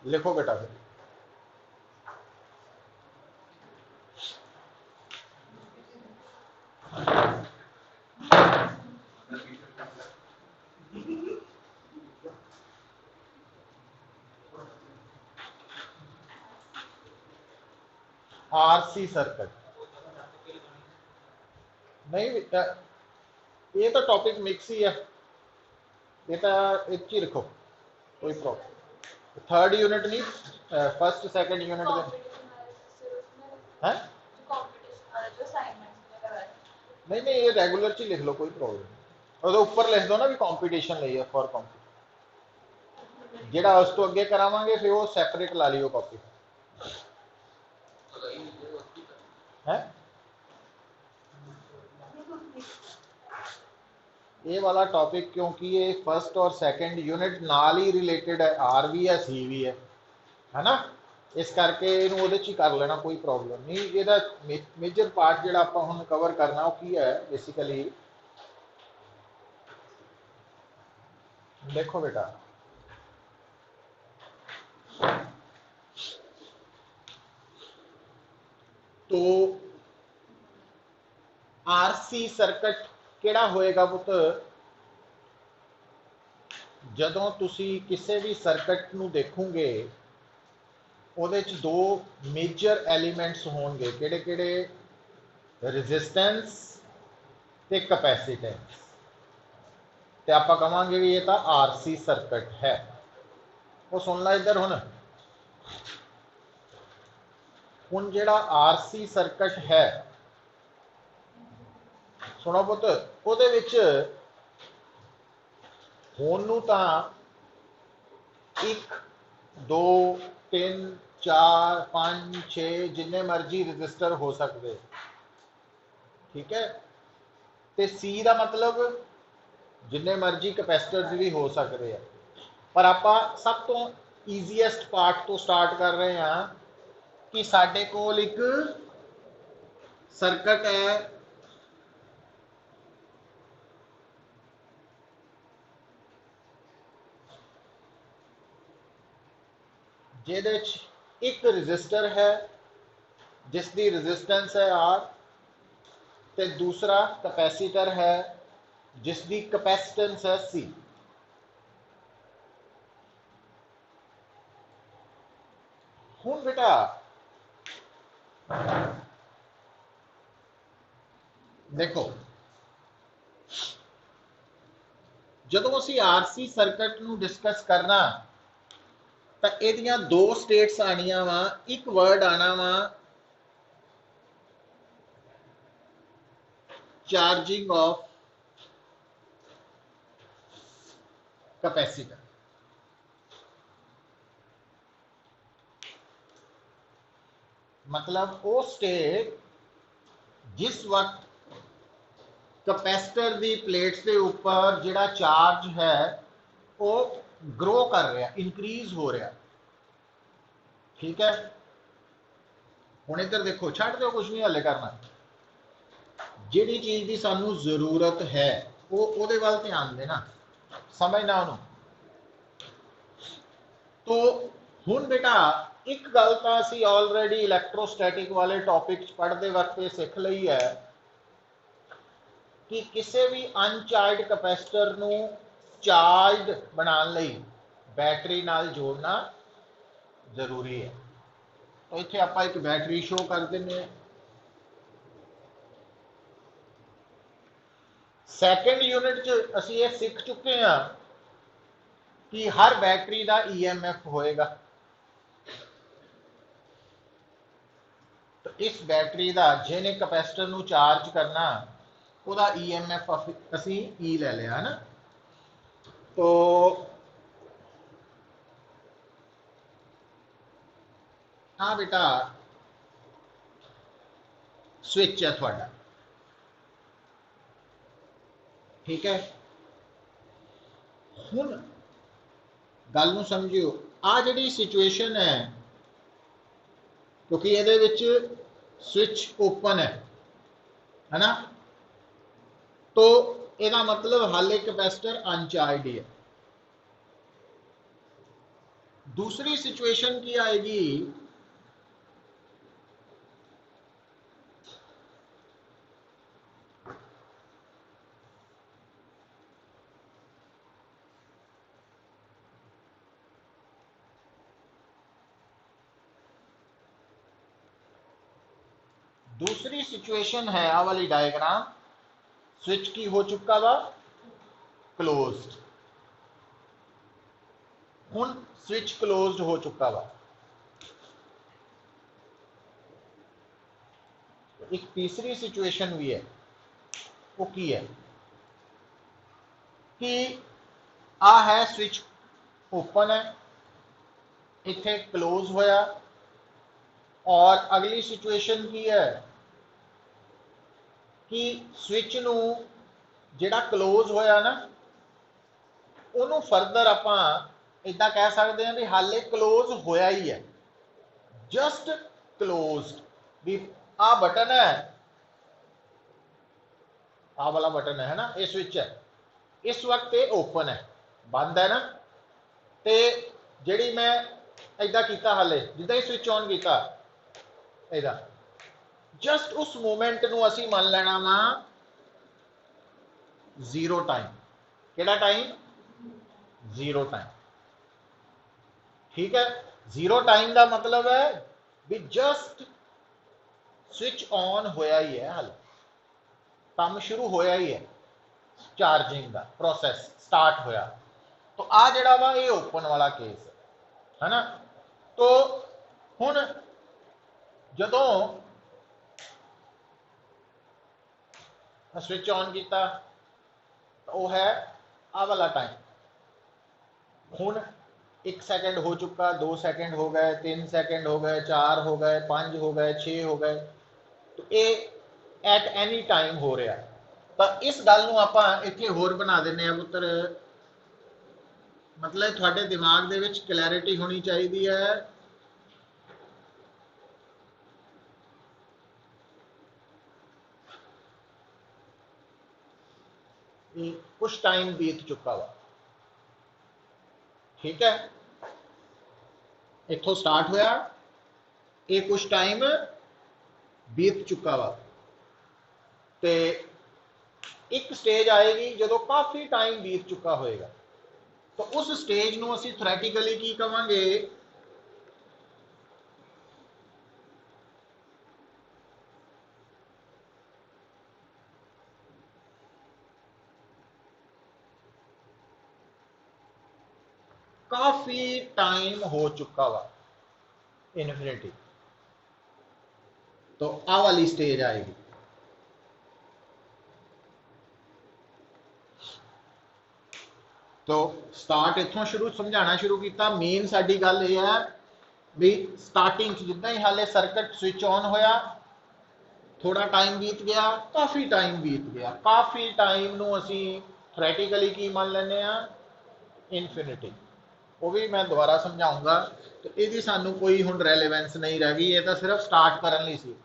लिखो बेटा फिर। आरसी सर्किट नहीं बेटा, ये तो टॉपिक मिक्स ही है, ये तो एक ही रखो, कोई प्रॉब्लम। थर्ड यूनिट नहीं, फर्स्ट सेकंड यूनिट है। नहीं नहीं, ये रेगुलर च लिख लो, कोई प्रॉब्लम नहीं। और ऊपर लिख दो ना भी कंपटीशन ਲਈ है, फॉर कंपटीशन। ਜਿਹੜਾ ਉਸ ਤੋਂ ਅੱਗੇ ਕਰਾਵਾਂਗੇ ਫਿਰ ਉਹ ਸੈਪਰੇਟ ਲਾ ਲਿਓ ਕਾਪੀ है। ये वाला टॉपिक क्योंकि ये फर्स्ट और सेकंड यूनिट नाल ही रिलेटेड है, आर भी है सी भी है ना, इस करके ਇਹਨੂੰ ਉਹਦੇ ਚ ਹੀ ਕਰ ਲੈਣਾ, कोई प्रॉब्लम नहीं। ਇਹਦਾ मेजर पार्ट ਜਿਹੜਾ ਆਪਾਂ ਹੁਣ कवर करना वो की है बेसिकली। देखो बेटा, तो आरसी सर्किट ਕਿਹੜਾ ਹੋਏਗਾ ਪੁੱਤ, ਜਦੋਂ ਤੁਸੀਂ ਕਿਸੇ ਵੀ ਸਰਕਟ ਨੂੰ ਦੇਖੋਗੇ ਉਹਦੇ ਚ ਦੋ ਮੇਜਰ ਐਲੀਮੈਂਟਸ ਹੋਣਗੇ, ਕਿਹੜੇ ਕਿਹੜੇ, ਰੈਜ਼ਿਸਟੈਂਸ ਤੇ ਕਪੈਸਿਟੈਂਸ। ਤੇ ਆਪਾਂ ਕਹਾਂਗੇ ਵੀ ਇਹ ਤਾਂ ਆਰਸੀ ਸਰਕਟ ਹੈ। ਉਹ ਸੁਣ ਲੈ ਇੱਧਰ ਹੁਣ। ਹੁਣ ਜਿਹੜਾ ਆਰਸੀ ਸਰਕਟ ਹੈ, ਸੁਣੋ ਪੁੱਤ, ਉਹਦੇ ਵਿੱਚ ਹੁਣ ਨੂੰ ਤਾਂ 1 2 3 4 5 6 जिन्ने मर्जी रजिस्टर हो सकते, ठीक है। तो सी का मतलब जिन्ने मर्जी कैपेसिटर्स भी हो सकते हैं, पर आप सब तो ईजीएस्ट पार्ट तो स्टार्ट कर रहे हैं कि साडे कोल एक सर्किट है जिहदे एक रजिस्टर है जिसकी रजिस्टेंस है आर, ते दूसरा कैपेसिटर है जिसकी कैपेसिटेंस है सी। हुण बेटा देखो, जदों असीं आरसी सर्किट नूं डिस्कस करना तो इहदियां दो स्टेट्स आनियां वा, एक वर्ड आना वा चार्जिंग ऑफ कैपेसिटर। मतलब वो स्टेट जिस वक्त कैपेसिटर की प्लेट्स के ऊपर जिहड़ा चार्ज है वो ग्रो कर रहा, इंक्रीज हो रहा, ठीक है। हुण इधर देखो, छड्ड दो कुछ नहीं हले करना, जिहड़ी चीज़ की सानू जरूरत है वो उहदे वल ध्यान देना, समझना उहनूं। तो हुण बेटा एक गल तो असीं ऑलरेडी इलैक्ट्रोस्टैटिक वाले टॉपिक पढ़ते वक्त ये सीख लई है कि किसी भी अनचार्ज कैपेसिटर नूं चार्ज बनाने लई बैटरी नाल जोड़ना जरूरी है। तो इत्थे आपां एक बैटरी शो कर देंगे। सैकेंड यूनिट च असीं ये सीख चुके हैं कि हर बैटरी का EMF होएगा। तो इस बैटरी का जिन्हें कैपेसिटर नूं चार्ज करना उसका EMF असीं E ले लिया है ना। तो हाँ बेटा स्विच है थोड़ा, ठीक है। हुण गल नूं समझियो, आ जिहड़ी सिचुएशन है, क्योंकि ये स्विच ओपन है ना, तो यदा मतलब हाले कैपेसिटर अनचार्ज है। दूसरी सिचुएशन की आएगी है आ वाली डायग्राम, स्विच की हो चुका वा क्लोज्ड, हुन स्विच क्लोज्ड हो चुका वा। एक तीसरी सिचुएशन भी है, वो की है कि आ है स्विच ओपन है, इथे क्लोज होया, और अगली सिचुएशन की है कि स्विच नू जिहड़ा क्लोज होया ना, उन्होंने फरदर आपां इदा कह सकते हैं भी हाले क्लोज होया ही है, जस्ट क्लोज्ड। भी आ बटन है, आ वाला बटन है ना, ये स्विच है, इस वक्त ये ओपन है, बंद है ना, ते जिहड़ी मैं इदा किया हाले जिदा ही स्विच ऑन किया इदा, जस्ट उस मोमेंट नू असी मान लेना वा जीरो टाइम। केड़ा टाइम? Zero time. ठीक है, जीरो टाइम का मतलब है भी जस्ट स्विच ऑन होया ही है, हाल काम शुरू होया ही है, चार्जिंग का प्रोसैस स्टार्ट होया। तो आ जड़ा वा ये ओपन वाला केस है ना। तो हुण जदों स्विच ऑन किया तो वह है आ वाला टाइम। हुण 1 सेकंड हो चुका, 2 सेकंड हो गए, 3 सेकंड हो गए, 4 हो गए, 5 हो गए, 6 हो गए, तो ये एट एनी टाइम हो रहा। तो इस गल नूं आपां इत्थे होर बना दिंदे आ पुत्तर, मतलब थोड़े दिमाग दे विच क्लैरिटी होनी चाहिए है। कुछ टाइम बीत चुका वा, ठीक है, इत्थों स्टार्ट होया, ये कुछ टाइम बीत चुका वा, ते एक स्टेज आएगी जो काफ़ी टाइम बीत चुका होएगा। तो उस स्टेज नूं असीं थ्योरेटिकली की कहांगे, काफ़ी टाइम हो चुका वा, इन्फिनिटी। तो आ वाली स्टेज आएगी। तो स्टार्ट इत्थों शुरू समझाना शुरू किया। मेन साडी गल यह है भी स्टार्टिंग जिदा ही हाले सर्किट स्विच ऑन होया, थोड़ा टाइम बीत गया, काफ़ी टाइम बीत गया, काफ़ी टाइम नूं असीं थ्योरेटिकली की मान लैंदे आ इनफिनिटी। वो भी मैं दोबारा समझाऊंगा। तो ये सानू कोई हुण रेलेवेंस नहीं रह गई, ये तो सिर्फ स्टार्ट करने लई सी।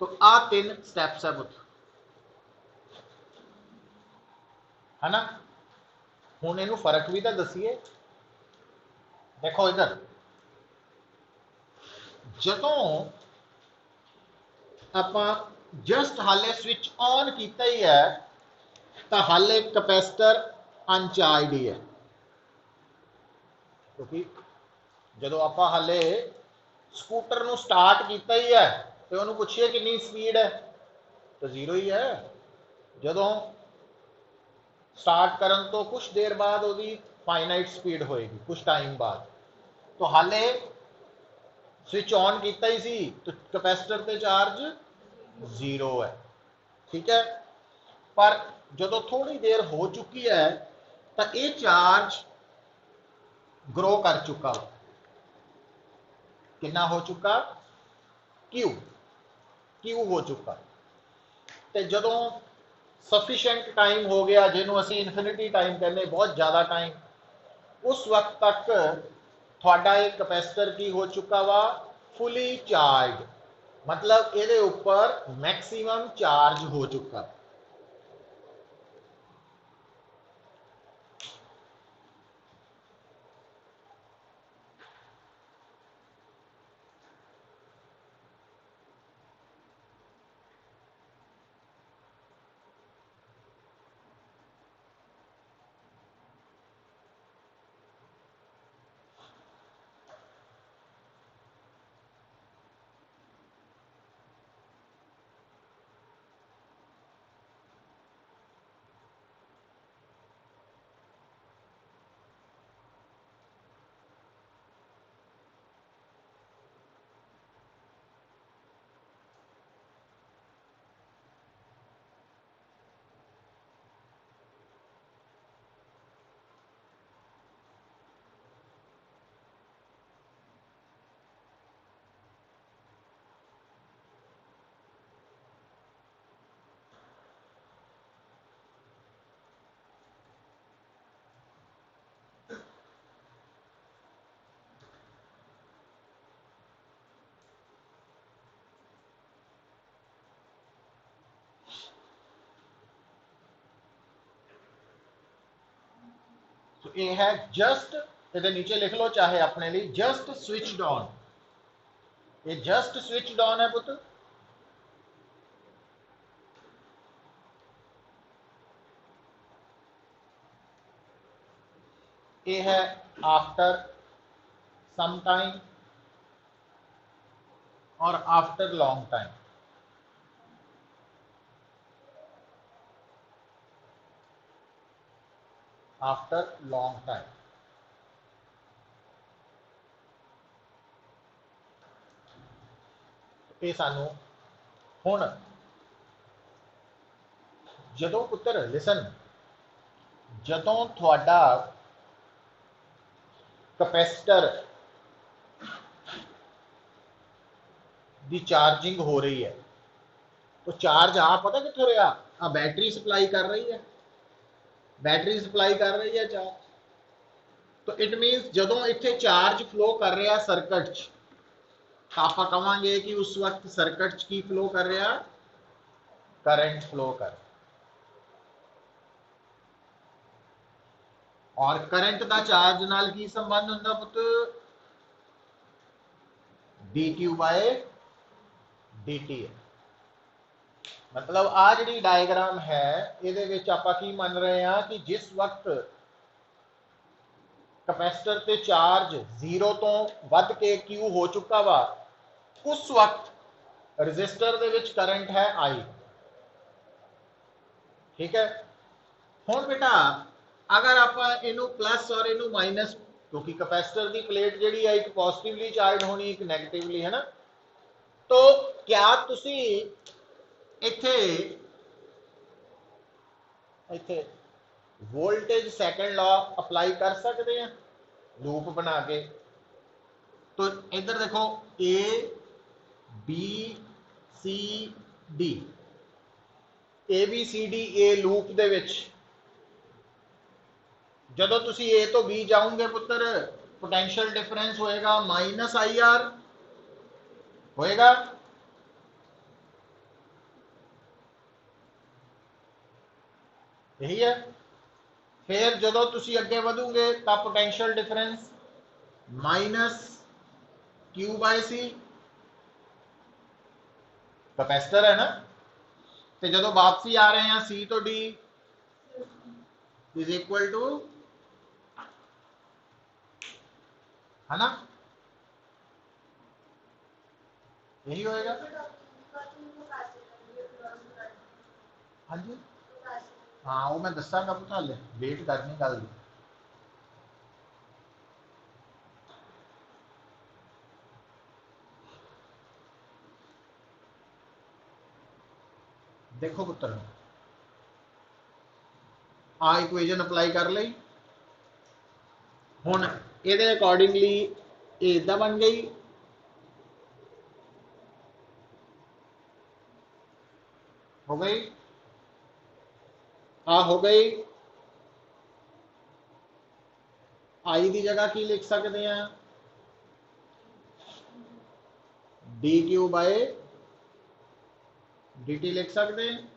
तो आ 3 स्टैप्स है पुत, है ना। हुण इहनूं फर्क भी तो दसीए। देखो इधर, जदों आपां जस्ट हाले स्विच ऑन किया ही है, तो हाले कैपेसिटर अनचार्ज ही है, क्योंकि जदों आपां हाले स्कूटर नूं स्टार्ट किया ही है तो उन्होंने पूछिए कितनी स्पीड है, तो जीरो ही है। जदों स्टार्ट करन तो कुछ देर बाद उसकी फाइनाइट स्पीड होएगी कुछ टाइम बाद। तो हाले स्विच ऑन किया ही सी, तो कैपेसिटर ते चार्ज जीरो है, ठीक है। पर जदों थोड़ी देर हो चुकी है तो ये चार्ज ग्रो कर चुका, कितना हो चुका, क्यू क्यू हो चुका। तो जदों सफिशेंट टाइम हो गया, जिन्हों असी इनफिनिटी टाइम कहने, बहुत ज़्यादा टाइम, उस वक्त तक थोड़ा एक कैपेसिटर की हो चुका वा फुली चार्ज, मतलब ये ऊपर मैक्सिमम चार्ज हो चुका। तो ये है जस्ट, ये नीचे लिख लो चाहे अपने लिए, जस्ट स्विच ऑन। ये जस्ट स्विच ऑन है पुत्र। ये है आफ्टर सम टाइम और after long time. After long time ये सानू हुण जदों पुत्र लिसन, जदों थोड़ा कैपेसिटर की चार्जिंग हो रही है तो चार्ज आ पता कितों रहा, आ बैटरी सप्लाई कर रही है, बैटरी सप्लाई कर रही है चार्ज। तो इट मीनस जदों इत्थे चार्ज फ्लो कर रहा सर्किट च, तो आप कहांगे कि उस वक्त सर्किट च की फ्लो कर रहा, करंट फ्लो कर। और करंट का चार्ज नाल की संबंध होंदा पुत, dq बाय dt है। मतलब आ जी डायग्राम है ये आप मन रहे हैं कि जिस वक्त कैपेसिटर ते चार्ज 0 तो वध के क्यू हो चुका वा, उस वक्त रजिस्टर दे विच करंट है आई। ठीक है। हुण बेटा अगर आप इनू प्लस और इनू माइनस, क्योंकि कैपेसिटर की प्लेट जी है एक पॉजिटिवली चार्ज होनी एक नैगेटिवली, है ना, तो क्या तुसी इत्थे इत्थे वोल्टेज सेकंड लॉ अप्लाई कर सकते हैं लूप बना के। तो इधर देखो A B C D, A B C D A loop दे विच जदों तुसी ए तो बी जाओगे पुत्र, पोटेंशियल डिफरेंस होएगा माइनस आई आर होएगा। यही है। फिर जदों तुसी अगे वधोगे तो potential difference minus Q by C, capacitor है ना, तो जदों वापसी आ रहे हैं सी तो डी इज इक्वल टू, है ना, यही होएगा। हाँ जी, हाँ वो मैं दसागा पुत, हाले वेट करनी गल दी। देखो पुत्र आ इक्वेशन अप्लाई कर ली, हुण ये अकॉर्डिंगली ये इदा बन गई, हो गई, आ हो गई। आई की जगह की लिख सकते हैं, D Q by D T लिख सकते हैं।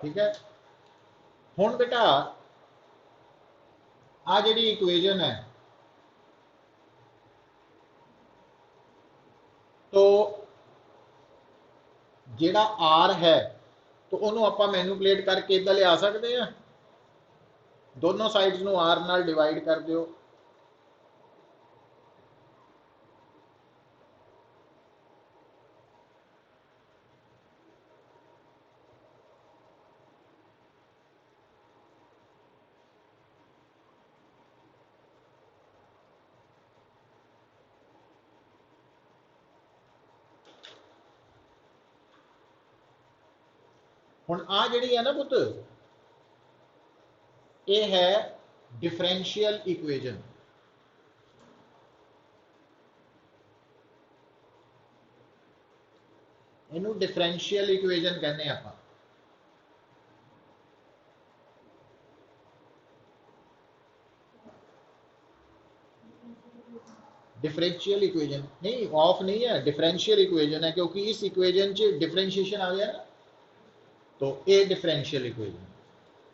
ठीक है। हुण बेटा आ जी इक्वेशन है, तो जेड़ा आर है तो उन्होंने आप मैनिपुलेट करके इदा लिया सकते हैं, दोनों साइड्स को आर नाल डिवाइड कर दो। हुण आ जिहड़ी है ना पुत, ये है डिफरेंशियल इक्वेशन। इनू डिफरेंशियल इक्वेशन कहने आप। डिफरेंशियल इक्वेजन नहीं, ऑफ नहीं है, डिफरेंशियल इक्वेजन है, क्योंकि इस इक्वेजन च डिफरेंशिएशन आ गया ना, तो ये डिफरेंशियल इक्वेजन।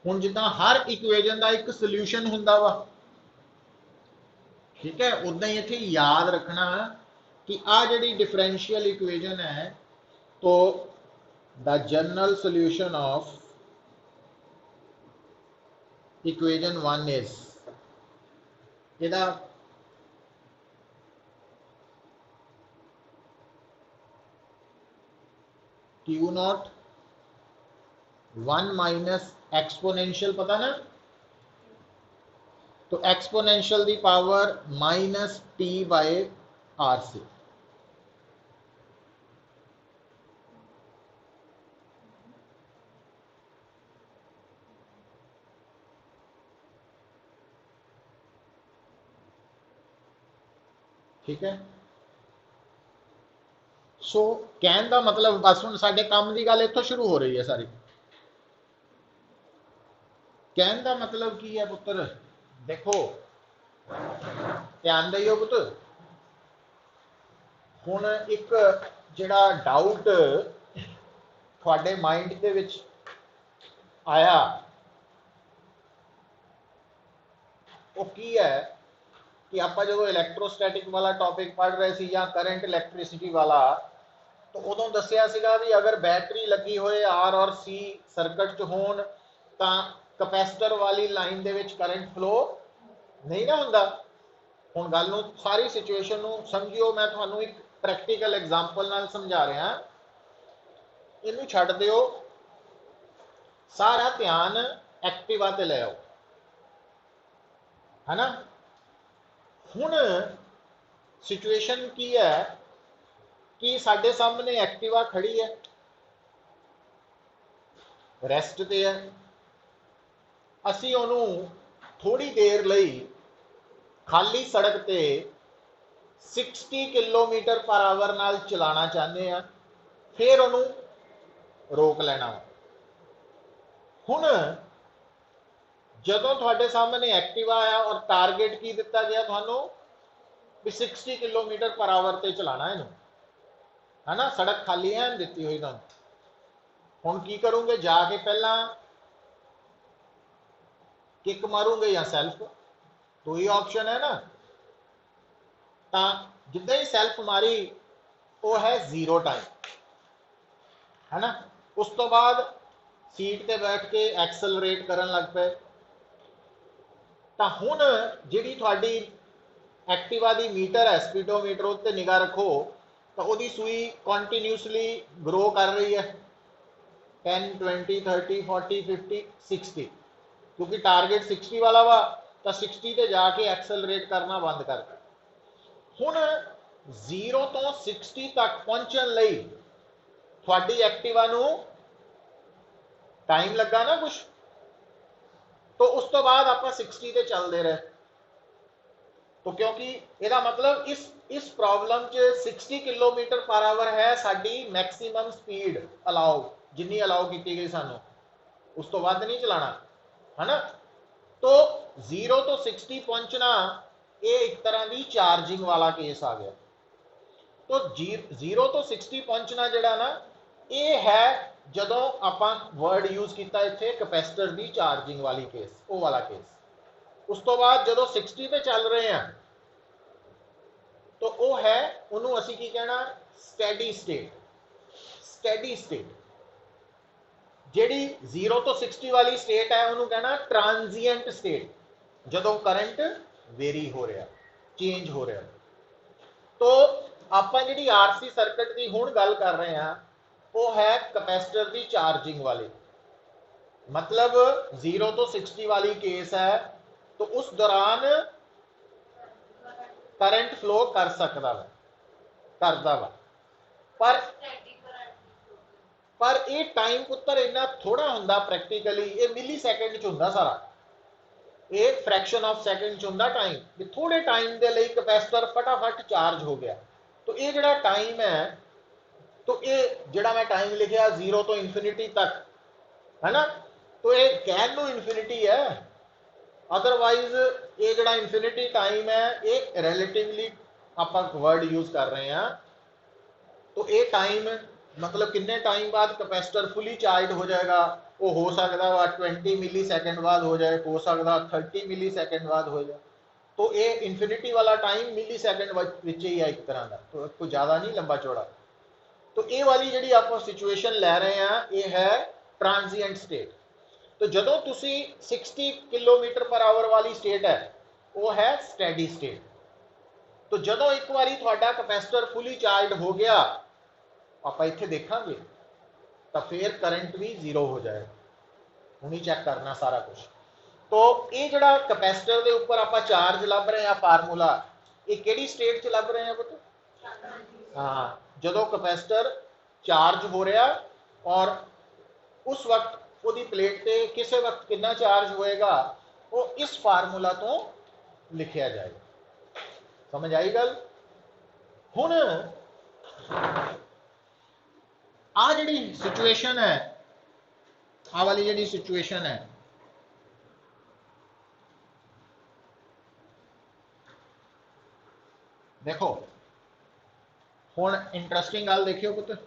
हुण जिद्दां हर इक्वेजन का एक सोल्यूशन हुंदा वा, ठीक है, उदा ही इत्थे याद रखना कि आ जिहड़ी डिफरेंशियल इक्वेजन है, तो the general solution of equation 1 is, इहदा क्यू नॉट 1 माइनस एक्सपोनेंशियल, पता ना, तो एक्सपोनेंशियल दी power minus T by R C. ठीक है, सो कहने का मतलब बस हुण साडे काम की गल इत्थों शुरू हो रही है सारी। कहने का मतलब की है पुत्र, देखो ध्यान दियो पुत्र, हुण एक जिहड़ा डाउट तुहाडे माइंड दे विच आया, वो की है कि आपां जदों इलैक्ट्रोस्टैटिक वाला टॉपिक पढ़ रहे सी या करंट इलैक्ट्रिसिटी वाला, तो उदों दस्सिया सीगा भी अगर बैटरी लगी होए आर और सी सर्किट च होण तां कैपेसिटर वाली लाइन दे विच करंट फ्लो नहीं ना हुंदा। हुण गल नूं सारी सिचुएशन नूं समझियो, मैं तुहानूं एक प्रैक्टिकल एग्जांपल नाल समझा रहा, इनू छड्ड दिओ, सारा ध्यान एक्टिवा ते ले आओ, है ना। हुण सिचुएशन की है कि साडे सामने एक्टिवा खड़ी है, रेस्ट ते है, असी ओनू थोड़ी देर लई खाली सड़क ते 60 किलोमीटर पर आवर नाल चलाना चाहते हैं, फिर ओनू रोक लेना। हुण जदों तुहाडे सामने एक्टिवा आया और टारगेट की दिता गया तुहानू भी 60 किलोमीटर पर आवर ते चलाना है, है ना, सड़क खाली है दी हुई तुहानू। हुण की करोगे, जाके पहला किक मारूंगे या सेल्फ, दो ही ऑप्शन है ना। तो जिद्दां ही सेल्फ मारी वो है जीरो टाइम, है ना। उस तो बाद सीट ते बैठ के एक्सलरेट करन लग पे, तो हुण जिहड़ी तुहाडी एक्टिवा दी मीटर है स्पीडोमीटर उत्ते निगाह रखो, तो वो सूई कॉन्टीन्यूसली ग्रो कर रही है 10 20 30 40 50 60, क्योंकि टारगेट 60 वाला वा, तो 60 ते जाके एक्सलरेट करना बंद कर। हुण 0 तो 60 तक पहुंचण लई तुहाडी एक्टिवा नूं टाइम लगा ना कुछ, तो उस तो बाद आप 60 ते चलते रहे, तो क्योंकि ਇਹਦਾ मतलब इस प्रॉब्लम च 60 किलोमीटर पर आवर है साडी मैक्सिमम स्पीड अलाउ, जिन्नी अलाउ की गई सानू, उस तो बाद नहीं चलाना, है ना। तो 0 तो 60 पहुंचना ये एक तरह की चार्जिंग वाला केस आ गया। तो 0 तो 60 पहुंचना जड़ा ना, ये है जदों आपां वर्ड यूज किया इत्थे कैपेसिटर की चार्जिंग वाली केस, वो वाला केस। उस तो बाद जदों 60 पे चल रहे हैं, तो वो है उन्होंने असी की कहना स्टैडी स्टेट। स्टैडी स्टेट जिहड़ी 0 तो 60 वाली स्टेट है उन्होंने कहना ट्रांजिएंट स्टेट, जदों करंट वेरी हो रहा, चेंज हो रहा। तो आप जी आरसी सर्किट की हुण गल कर रहे हैं, वो है कैपेसिटर की चार्जिंग वाली, मतलब 0 तो 60 वाली केस है, तो उस दौरान करंट फ्लो कर सकता वा, करता वा, पर ये टाइम पुत्र इन्ना थोड़ा हुंदा, प्रैक्टिकली ये मिली सैकेंड च हुंदा सारा, ये फ्रैक्शन ऑफ सैकेंड च हुंदा टाइम, कि थोड़े टाइम के लिए कैपेसिटर फटाफट चार्ज हो गया। तो ये जिहड़ा टाइम है, तो ये जिहड़ा मैं टाइम लिखा 0 तो इन्फिनिटी तक, है ना, तो ये कहण नूं इन्फिनिटी है, अदरवाइज ये जिहड़ा इन्फिनिटी टाइम है ये रिलेटिवली आप वर्ड यूज कर रहे हैं, तो ये टाइम मतलब कितने टाइम बाद कैपेसिटर फुली चार्ज हो जाएगा? वो हो सकता वा 20 मिली सैकेंड बाद हो जाए, हो सकता 30 मिली सैकेंड बाद हो जाए। तो ये इन्फिनिटी वाला टाइम मिली सैकेंड ही है एक तरह का, तो कोई ज़्यादा नहीं लंबा चौड़ा। तो ये वाली जी आप सिचुएशन लै रहे हैं, ये है ट्रांजिएंट स्टेट। तो जो तुसी 60 किलोमीटर पर आवर वाली स्टेट है, वो है स्टैडी स्टेट। तो जो एक बारी थोड़ा कैपेसिटर फुली चार्ज हो गया, आप इतने देखा, तो फिर करंट भी जीरो हो जाएगा। हूँ ही चेक करना सारा कुछ। तो ये जड़ा कैपेसिटर के ऊपर आप चार्ज लभ रहे हैं फार्मूला, ये किहड़ी स्टेट च लभ रहे हैं पुत? हाँ, जो कैपेसिटर चार्ज हो रहा और उस वक्त वो प्लेट पे किस वक्त कितना चार्ज होएगा, वो इस फार्मूला तो लिखा जाएगा। समझ आई गल? हुण आ जी सिचुएशन है, आ वाली जी सिचुएशन है, देखो हुण इंटरेस्टिंग गल देखियो पुत्र,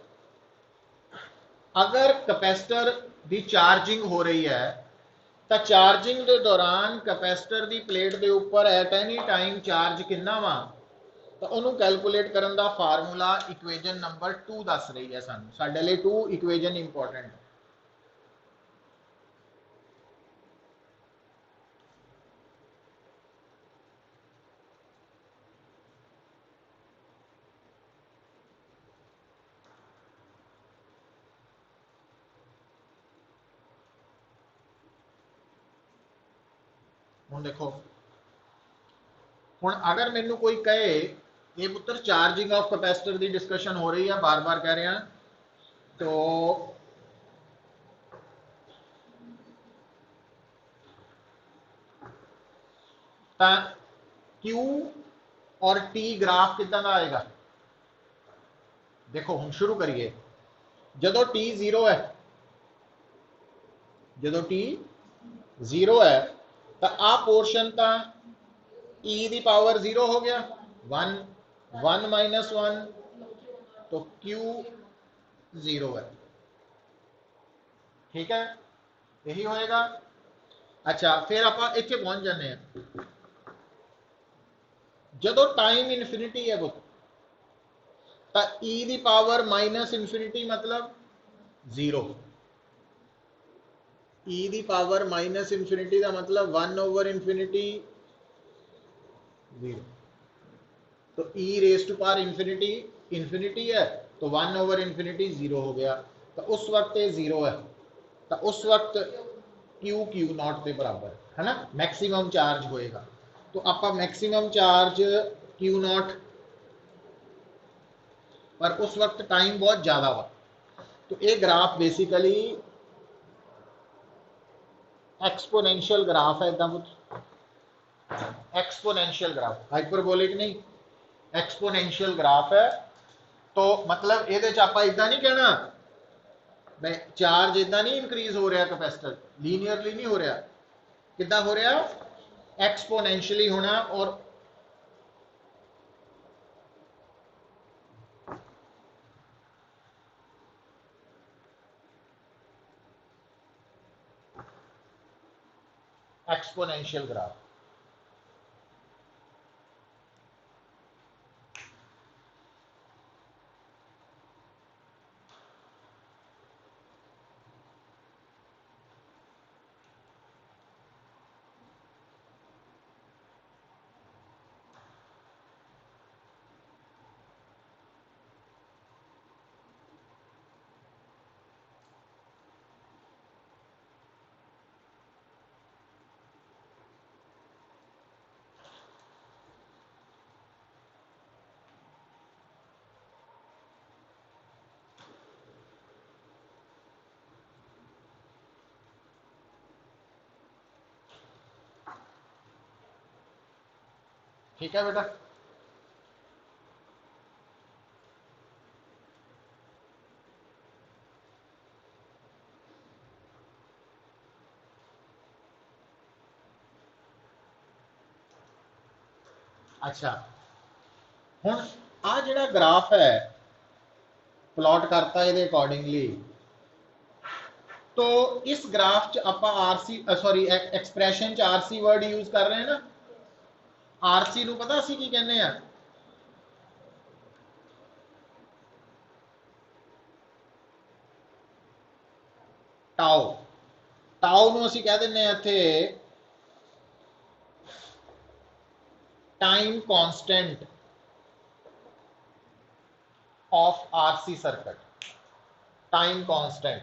अगर कैपेसिटर की चार्जिंग हो रही है, तो चार्जिंग के दौरान कैपेसिटर की प्लेट के ऊपर एट एनी टाइम चार्ज कितना वा, तो उन्होंने कैलकुलेट करने का फार्मूला इक्वेजन नंबर 2 दस रही है सानू। साडे लिए 2 इक्वेजन इंपॉर्टेंट है। हुण देखो, हुण अगर मैनू कोई कहे ये पुत्र चार्जिंग ऑफ कैपेसिटर की डिस्कशन हो रही है, बार बार कह रहे हैं, तो क्यू और टी ग्राफ कितना का आएगा? देखो हम शुरू करिए, जो टी जीरो है, जो टी जीरो है, तो आ पोर्शन तो ई दी पावर जीरो हो गया, 1 1 माइनस 1, तो क्यू जीरो है। ठीक है, यही होएगा। अच्छा, फिर आप इतने पहुंच जाने हैं, जो टाइम इनफिनिटी है वो, तो ई दी पावर माइनस इनफिनिटी मतलब जीरो, ई दी पावर माइनस इनफिनिटी का मतलब 1 ओवर इनफिनिटी जीरो। तो E raise to power infinity infinity है, तो 1 ओवर इन्फिनिटी जीरो हो गया, तो उस वक्त ये जीरो है, तो उस वक्त क्यू क्यू नॉट के बराबर है ना, मैक्सिमम चार्ज होएगा। तो आप मैक्सिमम चार्ज क्यू नॉट, पर उस वक्त टाइम बहुत ज़्यादा हुआ। तो ये ग्राफ बेसिकली एक्सपोनेंशियल ग्राफ है, एकदम एक्सपोनेंशियल ग्राफ, हाइपरबोलिक नहीं, एक्सपोनेंशियल ग्राफ है। तो मतलब ये आप इदा नहीं कहना चार्ज इदा नहीं इंक्रीज हो रहा, कैपेसिटर लीनियरली नहीं हो रहा, किदा हो रहा, एक्सपोनेंशियली होना। और एक्सपोनेंशियल ग्राफ, ठीक है बेटा। अच्छा, हुण आ जिहड़ा ग्राफ है प्लॉट करता ये अकॉर्डिंगली, तो इस ग्राफ च आप आरसी सॉरी एक्सप्रैशन च आरसी वर्ड यूज कर रहे हैं ना। आरसी नूं पता असीं की कहने आ? टाओ। टाओ नूं असीं कह दिंदे आ इत्थे time constant of RC circuit. Time constant.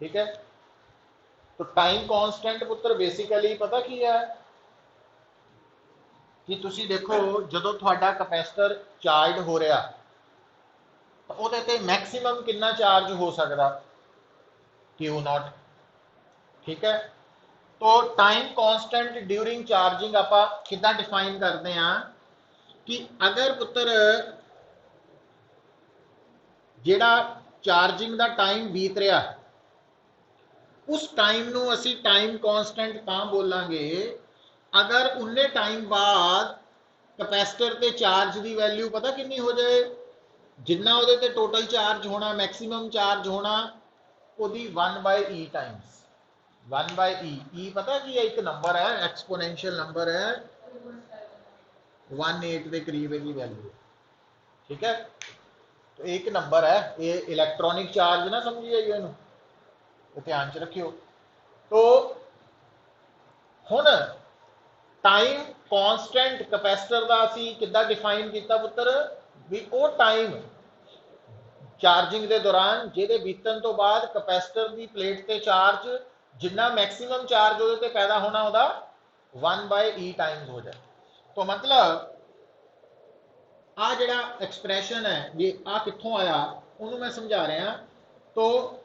ठीक है, तो टाइम कांस्टेंट पुत्र बेसिकली पता की है कि तुसी देखो जदों तुहाडा कैपेसिटर चार्ज हो रहा तो उहदे ते मैक्सिमम कितना चार्ज हो सकता? Q not. ठीक है, तो टाइम कांस्टेंट ड्यूरिंग चार्जिंग आप कितना डिफाइन करते हैं कि अगर पुत्र जिहड़ा चार्जिंग का टाइम बीत रहा उस टाइम नूं असी टाइम कांस्टेंट तां बोलांगे अगर उन्ने टाइम बाद कैपेसिटर ते चार्ज की वैल्यू पता कितनी हो जाए, जिन्ना उहदे ते टोटल चार्ज होना मैक्सिमम चार्ज होना उहदी 1/e टाइम्स 1/e पता की एक नंबर है एक्सपोनेंशियल नंबर है 1/8 के करीब की वैल्यू। ठीक है, तो एक नंबर है ये इलैक्ट्रॉनिक चार्ज ना समझिए इहनूं, ध्यान च रखियो। तो हुण टाइम कांस्टेंट कैपेसिटर का असीं किद्दां डिफाइन किया पुत्र भी वो टाइम चार्जिंग के दौरान जिहदे बीतण तो बाद कैपेसिटर की प्लेट से चार्ज जिन्ना मैक्सिमम चार्ज उहदे ते पैदा होना उहदा 1/e टाइम्स हो जाए। तो मतलब आ जिहड़ा एक्सप्रैशन है ये आ कित्थों आया उन्होंने मैं समझा रहा। तो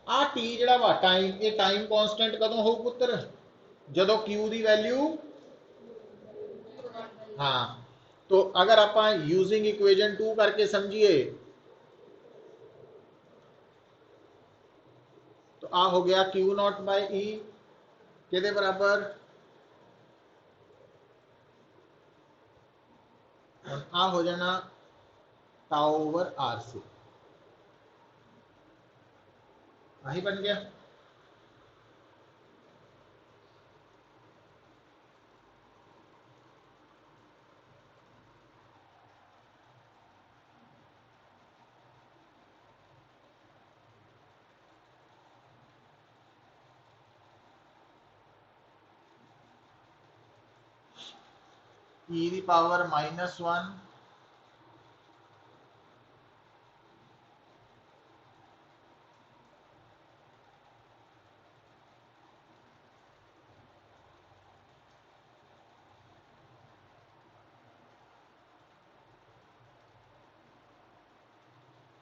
आ टी जिहड़ा वा टाइम ये टाइम कांस्टेंट कदों हो पुत्र जदों क्यू की वैल्यू, हाँ तो अगर आप यूजिंग इक्वेजन 2 करके समझिए तो आ हो गया क्यू नॉट बाई ई के बराबर, आ हो जाना टाउ ओवर आर सी, वही बन गया। ई दी पावर -1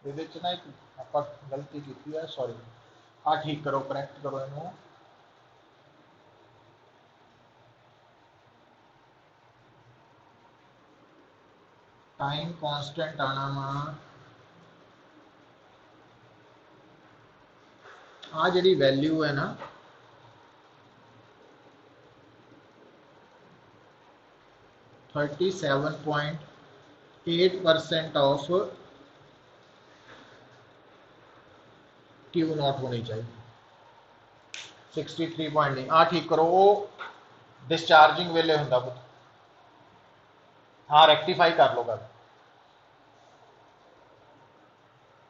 ये ना एक आप गलती की है, सॉरी आ ठीक करो करैक्ट करो इनू। टाइम कांस्टेंट आना वा आ जी वैल्यू है ना 37.8% ऑफ क्यू नॉट होनी चाहिए। 63 पॉइंट नहीं आ ठीक करो वो डिस्चार्जिंग वेले होंदा पुत, हाँ रेक्टिफाई कर लो गल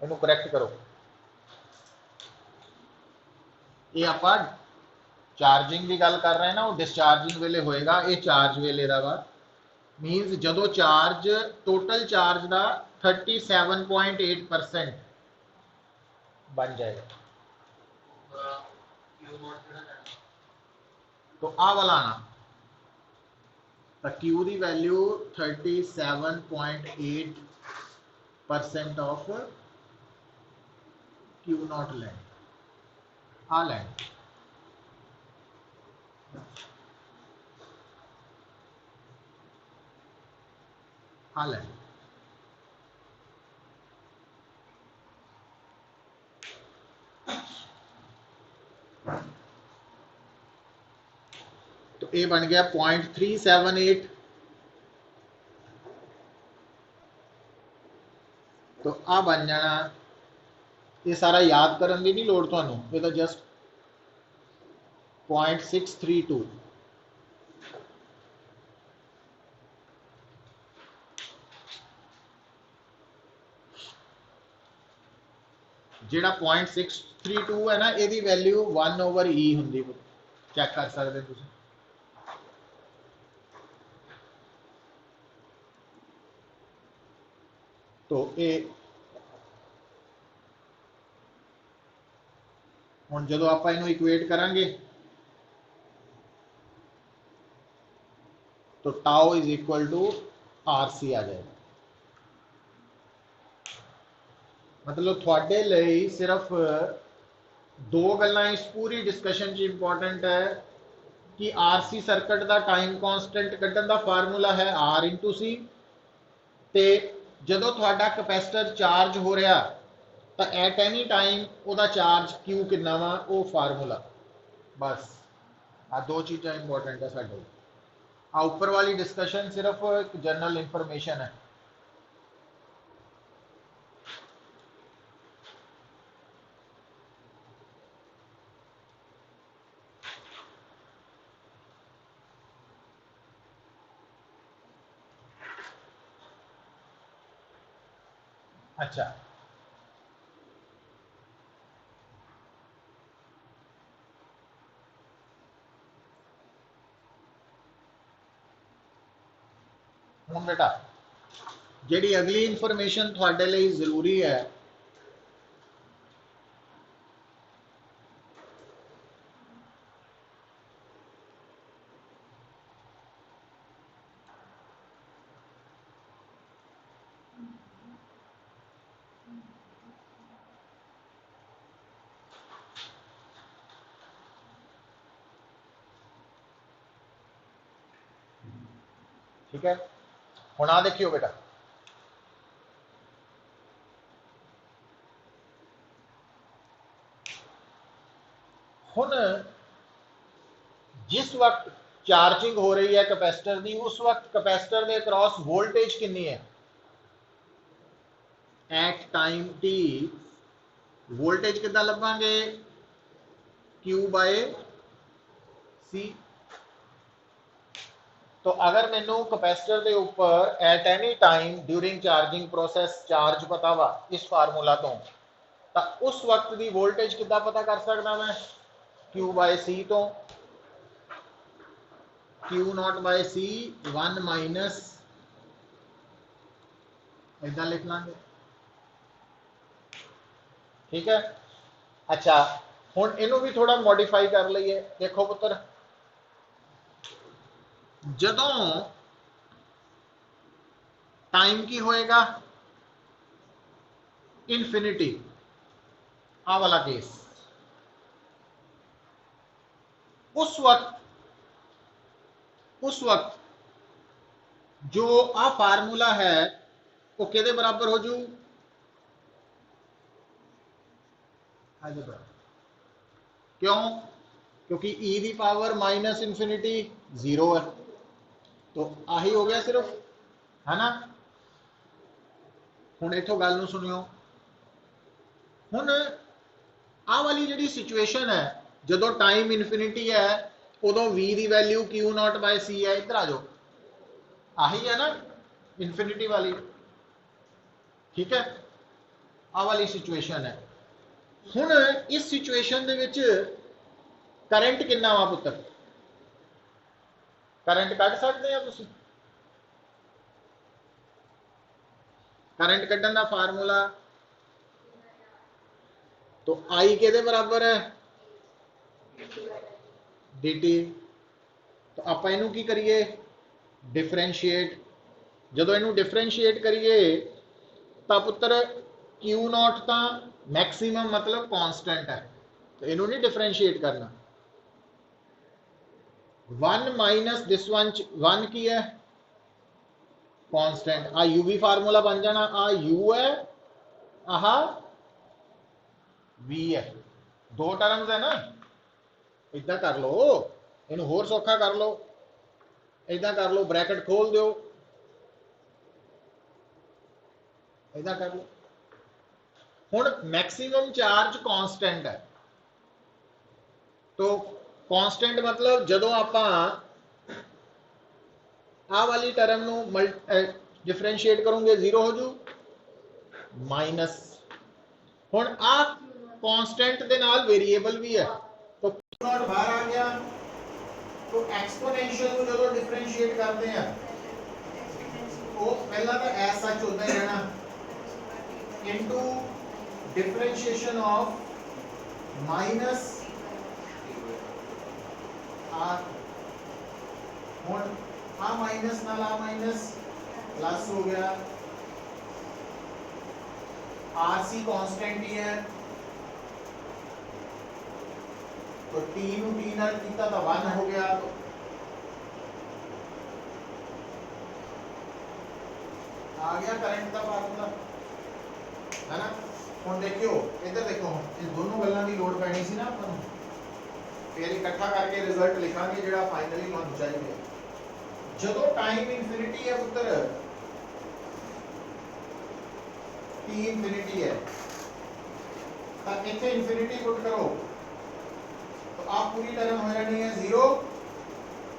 इनू करैक्ट करो। ये आप चार्जिंग की गल कर रहे हैं ना वो डिस्चार्जिंग वेले होएगा, ये चार्ज वेले का वा मीनस जदों चार्ज टोटल चार्ज का 37.8% बन जाएगा। तो आ वाला आना क्यू की वैल्यू 37.8% ऑफ क्यू नॉट लें। आ लाइन आ लाइन तो ये बन गया 0.378। तो आ बन जाना, ये सारा याद करने की नहीं लोड़ तुहानू, ये तो जस्ट 0.632। जिहड़ा 0.632 है ना, ये वैल्यू 1/E होंगी, चेक कर सकते तुसीं। तो ये हुण जदों आपां इहनूं इक्वेट करांगे तो tau is equal to RC आ जाएगा। मतलब थोड़े लिए सिर्फ दो गल्लां इस पूरी डिस्कशन च इंपॉर्टेंट है कि RC सर्किट का टाइम कॉन्स्टेंट कड्ढण दा फार्मूला है R/C, ते जदों थोड़ा कैपेसिटर चार्ज हो रहा तो एट एनी टाइम वह चार्ज Q कितना वा, वो फार्मूला। बस आ दो चीज़ां इंपॉर्टेंट है साडे। आ उपर वाली डिस्कशन सिर्फ एक जनरल इंफॉर्मेशन है। अच्छा, हुण बेटा जिहड़ी अगली इंफॉर्मेशन थोड़े लिए जरूरी है, ठीक है। हुण आ देखियो बेटा, हुण जिस वक्त चार्जिंग हो रही है कैपेसिटर की, उस वक्त कैपेसिटर के अक्रॉस वोल्टेज कितनी है एट टाइम टी। वोल्टेज कितना लभांगे, Q/C। तो अगर मैनू कैपेसिटर के ऊपर at any time during charging process charge पता वा इस फार्मूला तो उस वक्त की वोल्टेज कितना पता कर सकता मैं, Q/C तो Q0/C 1 माइनस इदा लिख लांगे। ठीक है। अच्छा, हुण इनू भी थोड़ा मॉडिफाई कर लीए। देखो पुत्र, जदों टाइम की होएगा इनफिनिटी, आ वाला केस, उस वक्त जो आ फार्मूला है वो किहदे बराबर हो जू, क्यों, क्योंकि ई दी पावर माइनस इनफिनिटी 0 है, तो आही हो गया सिर्फ, है ना। हुण इथों गल नूं सुनियो, हुण आ वाली जिहड़ी सिचुएशन है जदों टाइम इनफिनिटी है उदों V की वैल्यू Q0/C है। इधर आ जाओ, आही है ना इनफिनिटी वाली। ठीक है, आ वाली सिचुएशन है। हुण इस सिचुएशन दे विच करंट कितना वा पुत्र, करंट कढ़ सकते हैं तुसीं। करंट कढ़ण दा फार्मूला तो आई के बराबर है, dt। तो आप इनू की करिए, डिफरेंशिएट। जदों इनू डिफरेंशिएट करिए तो पुत्र Q0 तो मैक्सीमम मतलब कॉन्स्टेंट है, तो इनू नहीं डिफरेंशिएट करना। 1 माइनस दिस वन, 1 की है कांस्टेंट, आ यू भी फार्मूला बन जाना, आ यू है आह वी है, दो टर्म्स है ना। इदा कर लो, इन होर सौखा कर लो, इदा कर लो, ब्रैकेट खोल दो, इदा कर लो। हुण मैक्सिमम चार्ज कांस्टेंट है, तो कांस्टेंट मतलब जदों आपां आ वाली टर्म नू डिफरेंशिएट करोगे जीरो हो जू माइनस। हुण आ कांस्टेंट दे नाल वेरिएबल भी है, तो नॉट बाहर आ गया, तो एक्सपोनेंशियल को जदों डिफरेंशिएट करते हैं वो पहला तो एज सच होता ही रहना into differentiation of minus R. हुण आ माइनस नाल आ माइनस प्लस हो गया, आरसी कांस्टेंट ही है, तो टी नू टी नाल कीता तो 1 हो गया, तो आ गया करंट का फार्मूला है ना। हुण देखियो इधर देखो, इस दोनों गल्लां दी लोड पैनी सी ना अपन नूं, फिर इकट्ठा करके रिजल्ट लिखांगे जिहड़ा फाइनली तुहानूं चाहिए। जदों टाइम इनफिनिटी है पुत्र, टी इनफिनिटी है, तो इत्थे इनफिनिटी पुट करो तो आप पूरी टर्म हो जानी है जीरो,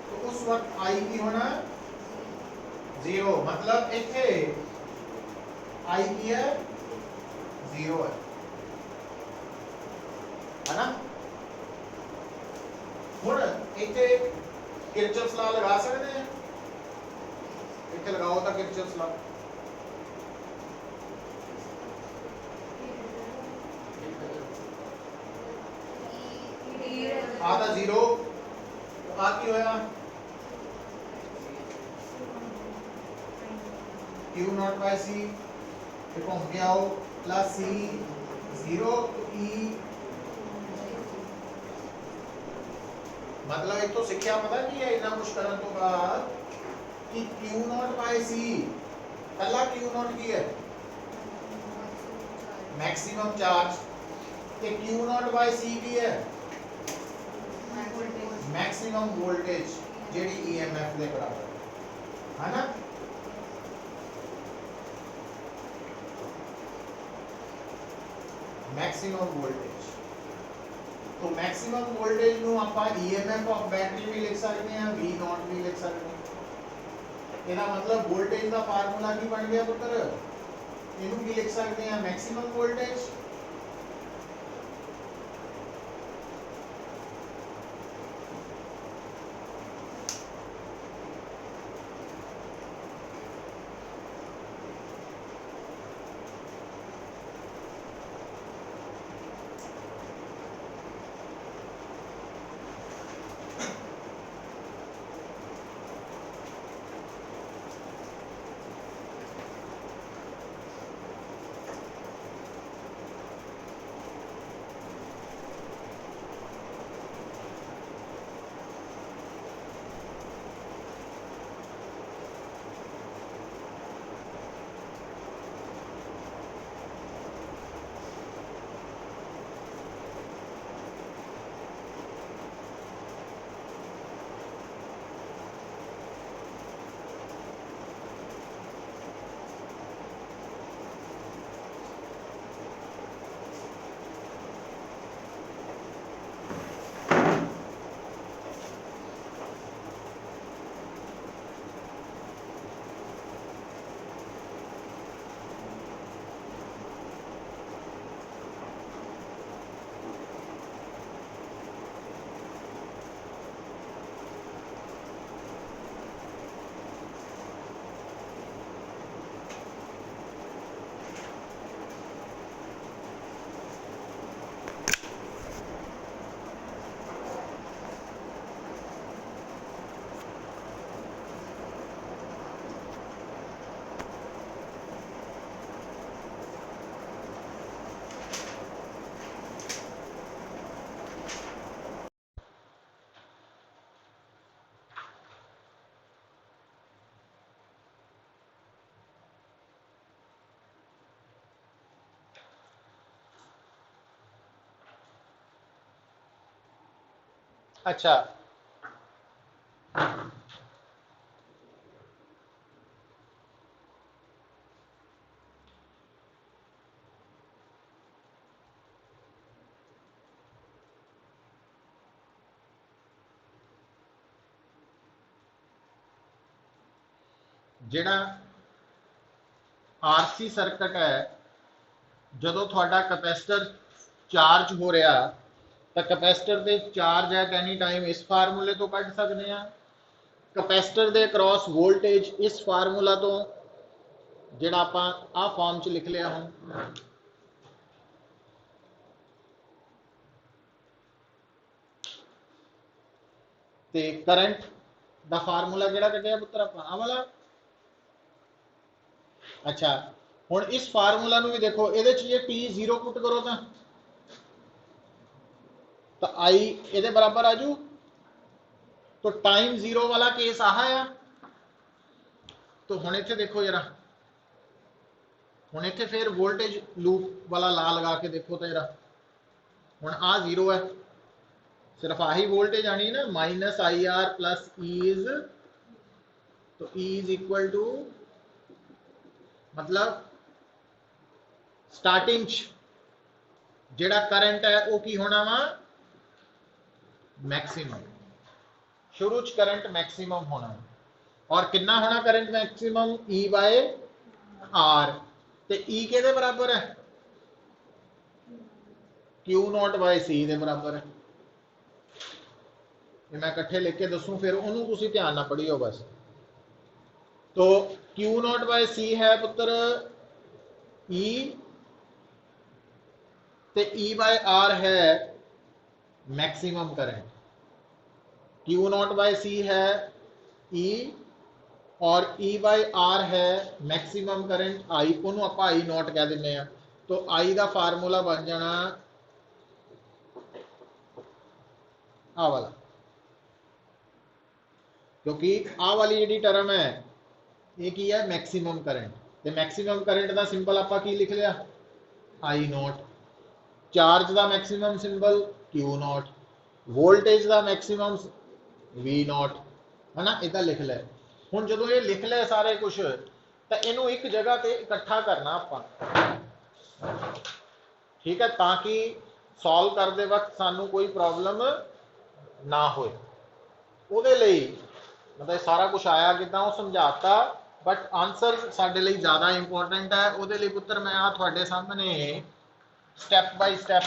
तो उस वक्त आई की होना जीरो, मतलब इत्थे आई की है जीरो है ना। हुण इत्थे किरचॉफ्स लॉ लगा सकते हैं, इत्थे लगाओ तो किरचॉफ्स लॉ, आधा जीरो, तो आ की होया क्यू नॉट बाय सी, फिर घूम के आओ प्लस सी जीरो, तो ई मतलब एक तो सीखिया पता की है इतना कुछ करने तो बाद कि क्यू नॉट बाय सी, पहला क्यू नॉट की है मैक्सिमम चार्ज, ते क्यू नॉट बाय सी की है मैक्सिमम वोल्टेज जेडी ईएमएफ दे बराबर है ना। मैक्सिमम वोल्टेज, तो मैक्सिमम वोल्टेज नू आपां ईएमएफ ऑफ बैटरी भी लिख सकते हैं, वी नॉट भी लिख सकते हैं। ਇਹਦਾ मतलब वोल्टेज का फार्मूला की बन गया पुत्र, इनू की लिख सकते हैं मैक्सिमम वोल्टेज अच्छा, ਜਿਹੜਾ ਆਰਸੀ ਸਰਕਟ ਹੈ, ਜਦੋਂ ਤੁਹਾਡਾ ਕਪੈਸਿਟਰ ਚਾਰਜ ਹੋ ਰਿਹਾ ਤਾਂ ਕਪੈਸਿਟਰ ਦੇ ਚਾਰਜ ਐਟ ਐਨੀ ਟਾਈਮ ਇਸ ਫਾਰਮੂਲੇ ਤੋਂ ਕੱਢ ਸਕਦੇ ਆ। ਕਪੈਸਿਟਰ ਦੇ ਅਕ੍ਰੋਸ ਵੋਲਟੇਜ ਇਸ ਫਾਰਮੂਲਾ ਤੋਂ, ਜਿਹੜਾ ਆਪਾਂ ਆ ਫਾਰਮ ਚ ਲਿਖ ਲਿਆ ਹੁਣ। ਤੇ ਕਰੰਟ ਦਾ ਫਾਰਮੂਲਾ ਕਿਹੜਾ ਕੱਢਿਆ ਪੁੱਤਰ ਆਪਾਂ, ਆ ਵਾਲਾ। अच्छा, हुण इस फार्मूला भी देखो, ये जे टी 0 पुट करो तो आई ये बराबर आजू। तो टाइम 0 वाला केस आह है। तो हुण इत्थे देखो जरा, हुण इत्थे फिर वोल्टेज लूप वाला ला लगा के देखो तो जरा, हुण आ 0 है, सिर्फ आही वोल्टेज आनी है ना, minus I are plus is, तो ई इज इक्वल टू, मतलब स्टार्टिंग जेड़ा करंट है वो की होना वा, मैक्सिमम। शुरू च करंट मैक्सिमम होना, और कितना होना current maximum, E by R. ते ई के बराबर है, क्यू नॉट बाय सी के बराबर है। ये मैं इकट्ठे लिख के दसूं, फिर उन्होंने तुसी ध्यान ना पढ़ियो बस। तो क्यू नॉट बाय सी है पुत्र ई, ते ई बाय आर है maximum current. Q naught by C है ई, और ई बाय आर है मैक्सिमम करंट आई, को आप आई नॉट कह दें। तो आई का फार्मूला बन जाना आ वाला, क्योंकि आ वाली जी टर्म है ये की है मैक्सिमम करंट। तो मैक्सिमम करंट का सिंबल आप लिख लिया, आई नॉट। चार्ज का maximum symbol Q not, voltage का मैक्सिमम वी नॉट, है ना, इदा लिख लिया। हुण जो ये लिख लिया सारे कुछ, तो इनू एक जगह पे इकट्ठा करना आप, ठीक है, ताकि सॉल्व करते वक्त सानू कोई प्रॉब्लम ना होए। ਉਹਦੇ ਲਈ मतलब सारा कुछ आया कितना वो समझाता, बट आंसर साडे लिए ज़्यादा इंपॉर्टेंट है। ਉਹਦੇ ਲਈ पुत्र मैं आ ਤੁਹਾਡੇ सामने स्टैप बाय स्टैप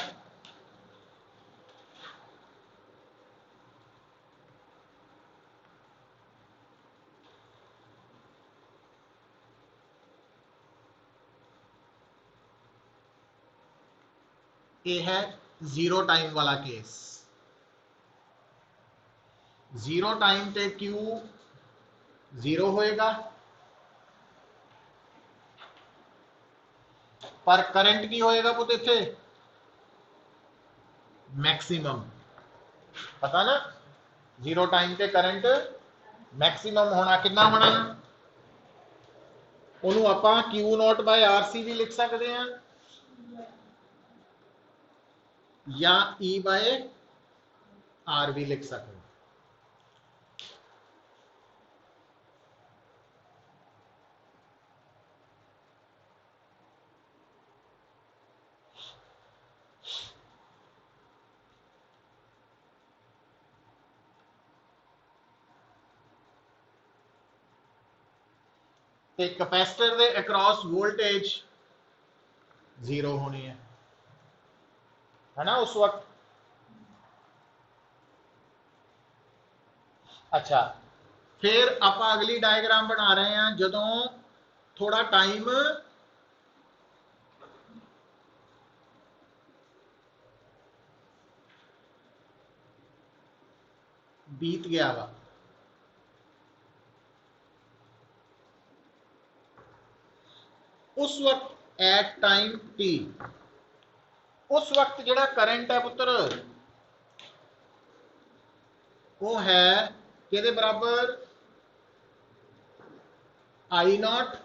ये है जीरो टाइम वाला केस। जीरो टाइम ते क्यू जीरो होएगा, पर करंट की होएगा पुत इत्थे मैक्सिमम, पता ना, जीरो टाइम ते करंट मैक्सिमम होना, कितना होना, ਉਹਨੂੰ ਆਪਾਂ Q naught by R C भी लिख सकते हैं, या ई बाय आर भी लिख सकते हैं। ते कैपेसिटर दे अक्रॉस वोल्टेज जीरो होनी है ना उस वक्त। अच्छा, फिर आप अगली डायग्राम बना रहे हैं जदों थोड़ा टाइम बीत गया वा, उस वक्त एट टाइम टी, उस वक्त जेड़ा करंट है पुत्र वो है किहदे बराबर, I naught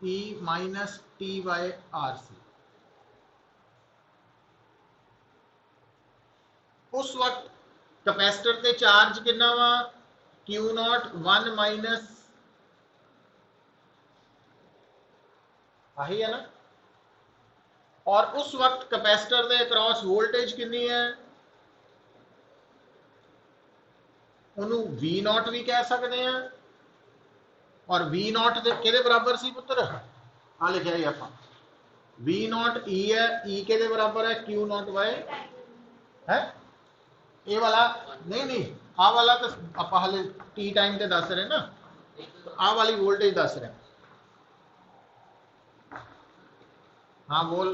E minus T by R C. उस वक्त कैपेसिटर ते चार्ज कितना वा Q0 1 माइनस आही है ना, और उस वक्त कैपेसिटर के अक्रॉस वोल्टेज कितनी है, उन्होंने V0 भी कह सकते हैं, और V0 के बराबर सी पुत्र आ लिखा ही आप V0 E है, E के बराबर है Q0 बाय है ये वाला नहीं नहीं आ वाला तो आप हाले टी टाइम ते दस रहे ना, तो आ वाली वोल्टेज दस रहे। हाँ बोल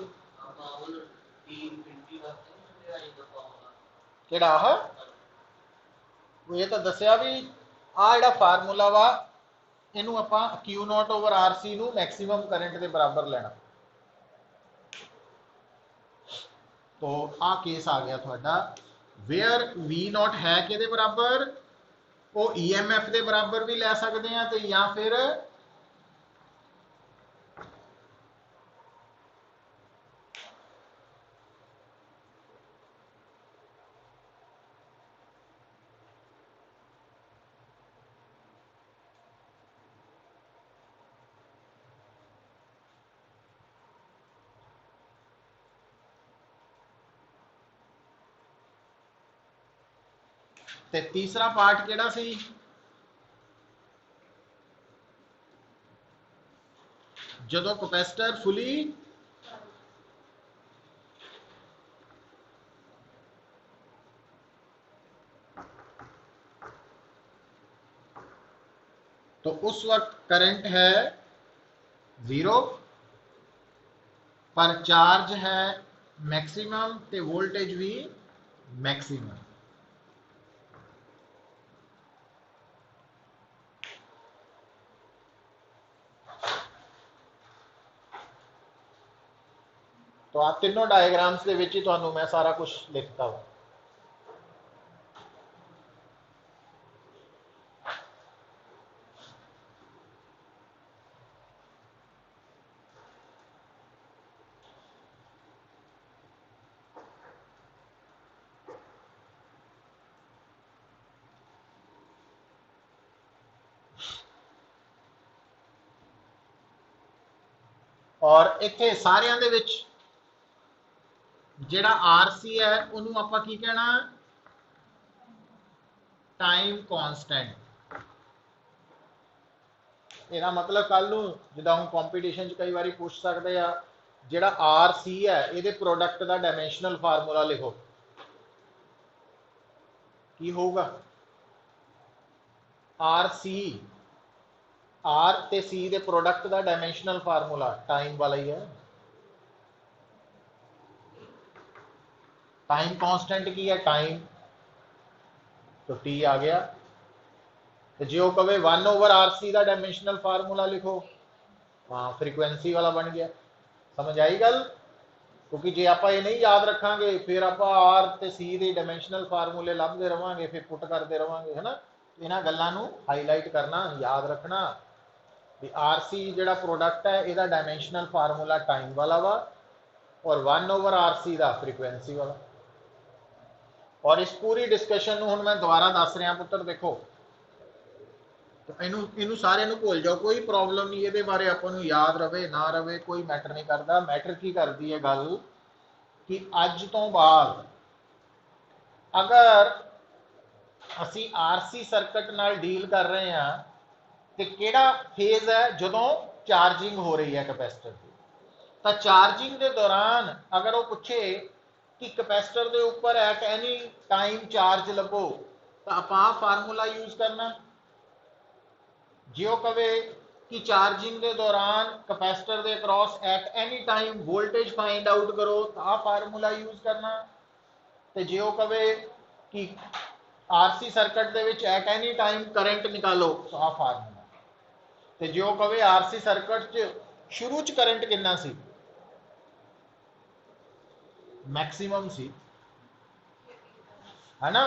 केड़ा आह ये तो दसिया भी आ जिहड़ा फार्मूला वा इनू आपां Q0 ओवर RC नू मैक्सिमम करंट के बराबर लेना। तो आ केस आ गया थोड़ा वेयर V0 है कि बराबर वो EMF के बराबर भी ले सकते हैं, तो या फिर ते तीसरा पार्ट केड़ा सी, जदों कैपेसिटर फुली तो उस वक्त करंट है 0 पर चार्ज है मैक्सिमम ते वोल्टेज भी मैक्सिमम। तो आ तीनों डायग्राम्स के विच ही तुहानू मैं सारा कुछ लिखता हूँ। और इत्थे सारियां दे विच जिहड़ा RC है उन्होंने आपां की कहना, टाइम कॉन्स्टेंट। ਇਹਦਾ मतलब कल ਨੂੰ ਜਿੱਦਾਂ ਹੁਣ ਕੰਪੀਟੀਸ਼ਨ 'ਚ कई बार पूछ सकते हैं ਜਿਹੜਾ RC है ਇਹਦੇ प्रोडक्ट का डायमेंशनल फार्मूला लिखो की होगा, RC R ते C के प्रोडक्ट का डायमेंशनल फार्मूला टाइम वाला ही है। टाइम कांस्टेंट की है टाइम, तो T आ गया। तो जो कहे 1 ओवर RC का डायमेंशनल फार्मूला लिखो, हाँ फ्रीक्वेंसी वाला बन गया। समझ आई गल, क्योंकि जे आप ये नहीं याद रखांगे फिर आप R ते C के डायमेंशनल फार्मूले लभते रहांगे, फिर पुट करते रहांगे, है ना। इन्हां गल्लां नूं हाईलाइट करना, याद रखना भी RC जिहड़ा प्रोडक्ट है इसका डायमेंशनल फार्मूला टाइम वाला वा और 1 ओवर RC का फ्रीक्वेंसी वाला। और इस पूरी डिस्कशन हुण मैं दोबारा दस रहा पुत्र, देखो तो इनू सारे भूल जाओ, कोई प्रॉब्लम नहीं, ये बारे अपन याद रहे ना रहे कोई मैटर नहीं करता। मैटर की करती है गल कि अज तो बाद अगर असी RC सर्किट नाल डील कर रहे हैं तो केड़ा फेज है जदों चार्जिंग हो रही है कैपेसिटर की, तो चार्जिंग के दौरान अगर वो पूछे कि कैपेसिटर के उपर एट एनी टाइम चार्ज लभो तो आप फार्मूला यूज करना। जो कहे कि चार्जिंग के दौरान कैपेसिटर के across at any time voltage find out करो तो आ फार्मूला यूज करना। तो जो कहे कि RC सर्किट के विच एट एनी टाइम करंट निकालो तो आ फार्मूला। तो जो कहे RC सर्किट च शुरू च करंट कितना सी, मैक्सिमम सी, है ना,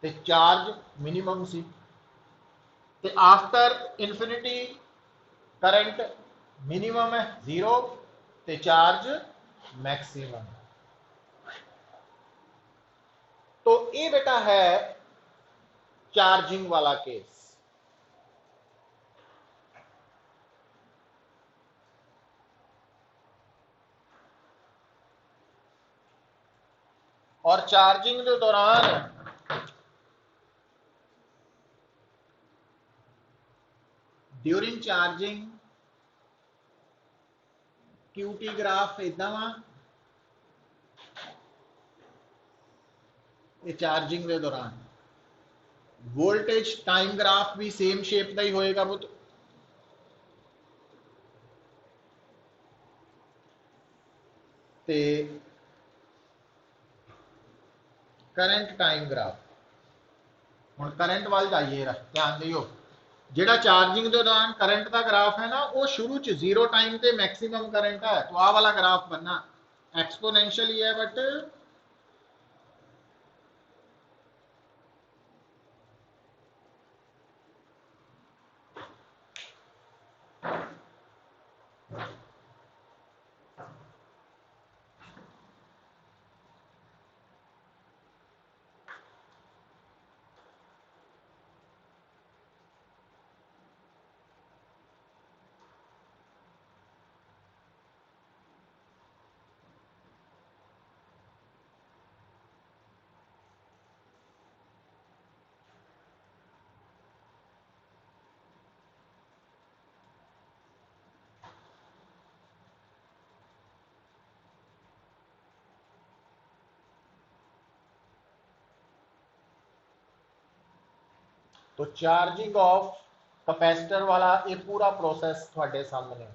तो चार्ज मिनिमम सी, तो आफ्टर इन्फिनिटी करंट मिनिमम है 0 तो चार्ज मैक्सिमम। तो ये बेटा है चार्जिंग वाला केस। और चार्जिंग के दौरान ड्यूरिंग चार्जिंग क्यूटी ग्राफ इदा वा, ये चार्जिंग के दौरान वोल्टेज टाइम ग्राफ भी सेम शेप का ही होएगा वो। करंट टाइम ग्राफ, हम करंट वाल जाइए, ध्यान दियो, जेड़ा चार्जिंग के दौरान करंट का ग्राफ है ना, वो शुरू च 0 टाइम पे मैक्सिमम करंट है, तो आ वाला ग्राफ बनना एक्सपोनेंशियल ही है, बट तो चार्जिंग ऑफ कैपेसिटर वाला ये पूरा प्रोसेस थोड़े सामने है।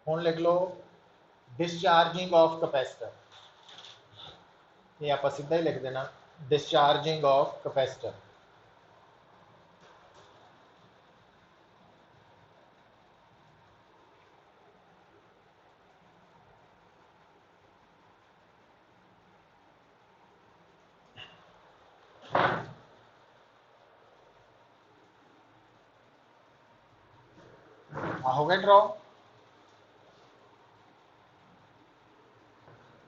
हुण लिख लो डिस्चार्जिंग ऑफ कैपेसिटर, ये आप सीधा ही लिख देना, डिस्चार्जिंग ऑफ कैपेसिटर। हो गया ड्रॉ।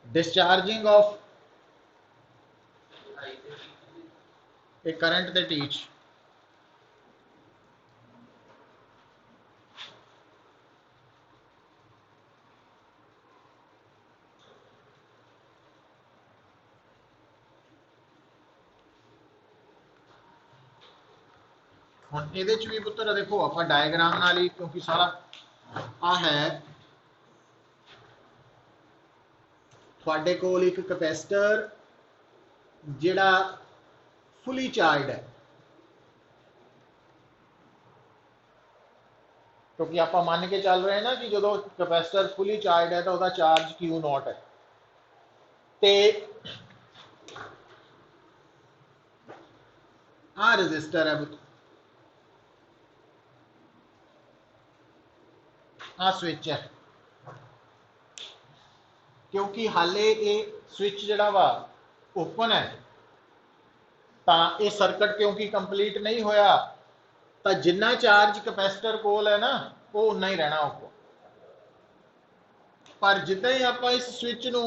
डिस्चार्जिंग ऑफ एक करंट दे टीच, हुण इहदे च भी पुत्तर देखो आप डायग्राम नाल ही, क्योंकि सारा आ है तुहाडे कोल एक कैपेसिटर जिहड़ा फुली चार्ज है, क्योंकि आप मान के चल रहे हैं ना कि जो कैपेसिटर फुली चार्ज है तो वह चार्ज Q0 है। तो आ रजिस्टर है, आ स्विच है, क्योंकि हाले ये स्विच जिहड़ा वा ओपन है, तो ये सर्किट क्योंकि कंप्लीट नहीं होया, तो जिन्ना चार्ज कैपेसिटर कोल है ना वो उन्ना ही रहना ऊपर। पर जिद्दां ही आप इस स्विच नू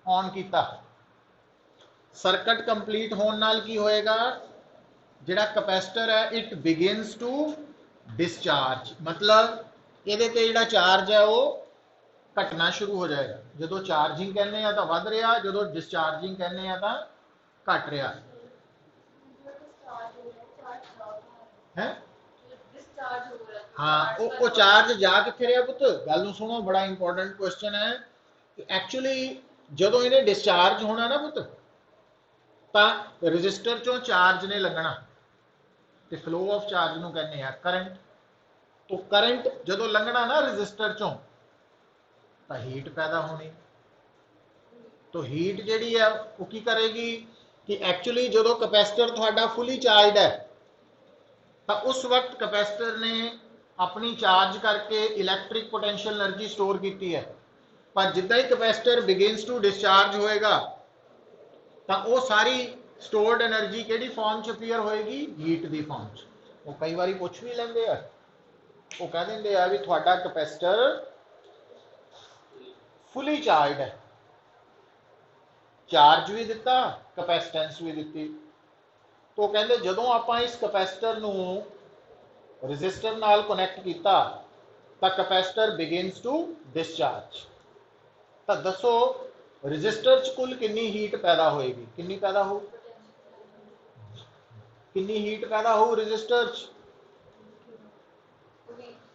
ऑन किया, सर्किट कंप्लीट होने नाल की होएगा, जिहड़ा कैपेसिटर है इट बिगिनस टू डिस्चार्ज, मतलब ये जिहड़ा चार्ज है वो घटना शुरू हो जाएगा। जो चार्जिंग कहने तो वध रहा, जो डिस्चार्जिंग कहने तो घट रहा है। हाँ, वो चार्ज जा किथे रहा पुत, गल सुनो, बड़ा इंपॉर्टेंट क्वेश्चन है। एक्चुअली जो इन्हें डिस्चार्ज होना ना पुत, तो रजिस्टर चो चार्ज ने लगना, तो फ्लो ऑफ चार्ज नूं कहने आ करंट। तो करंट जो लंघना ना रजिस्टर चो, तो हीट पैदा होनी। तो हीट जिहड़ी है वो की करेगी कि एक्चुअली जो कैपेसिटर तुहाडा फुली चार्ज है, तो उस वक्त कैपेसिटर ने अपनी चार्ज करके इलैक्ट्रिक पोटेंशियल एनर्जी स्टोर की है, पर जिदा ही कैपेसिटर बिगिनस टू डिस्चार्ज होएगा तो वो सारी स्टोर्ड एनर्जी कि फॉर्म च अपीयर होएगी, हीट की फॉर्म च। वो कई बार पूछ भी लेंगे आ, वो कह देंगे आ भी थोड़ा कैपेसिटर फुली चार्ज है, चार्ज भी दिता कैपेसिटेंस भी दी। तो कहते जो आप इस कैपेसिटर रजिस्टर नाल कनैक्ट किया तो कैपेसिटर बिगिनस टू डिस्चार्ज। तो दसो रजिस्टर च कुल कितनी हीट पैदा होएगी, कितनी पैदा हो, कितनी हीट पैदा हो रजिस्टर च।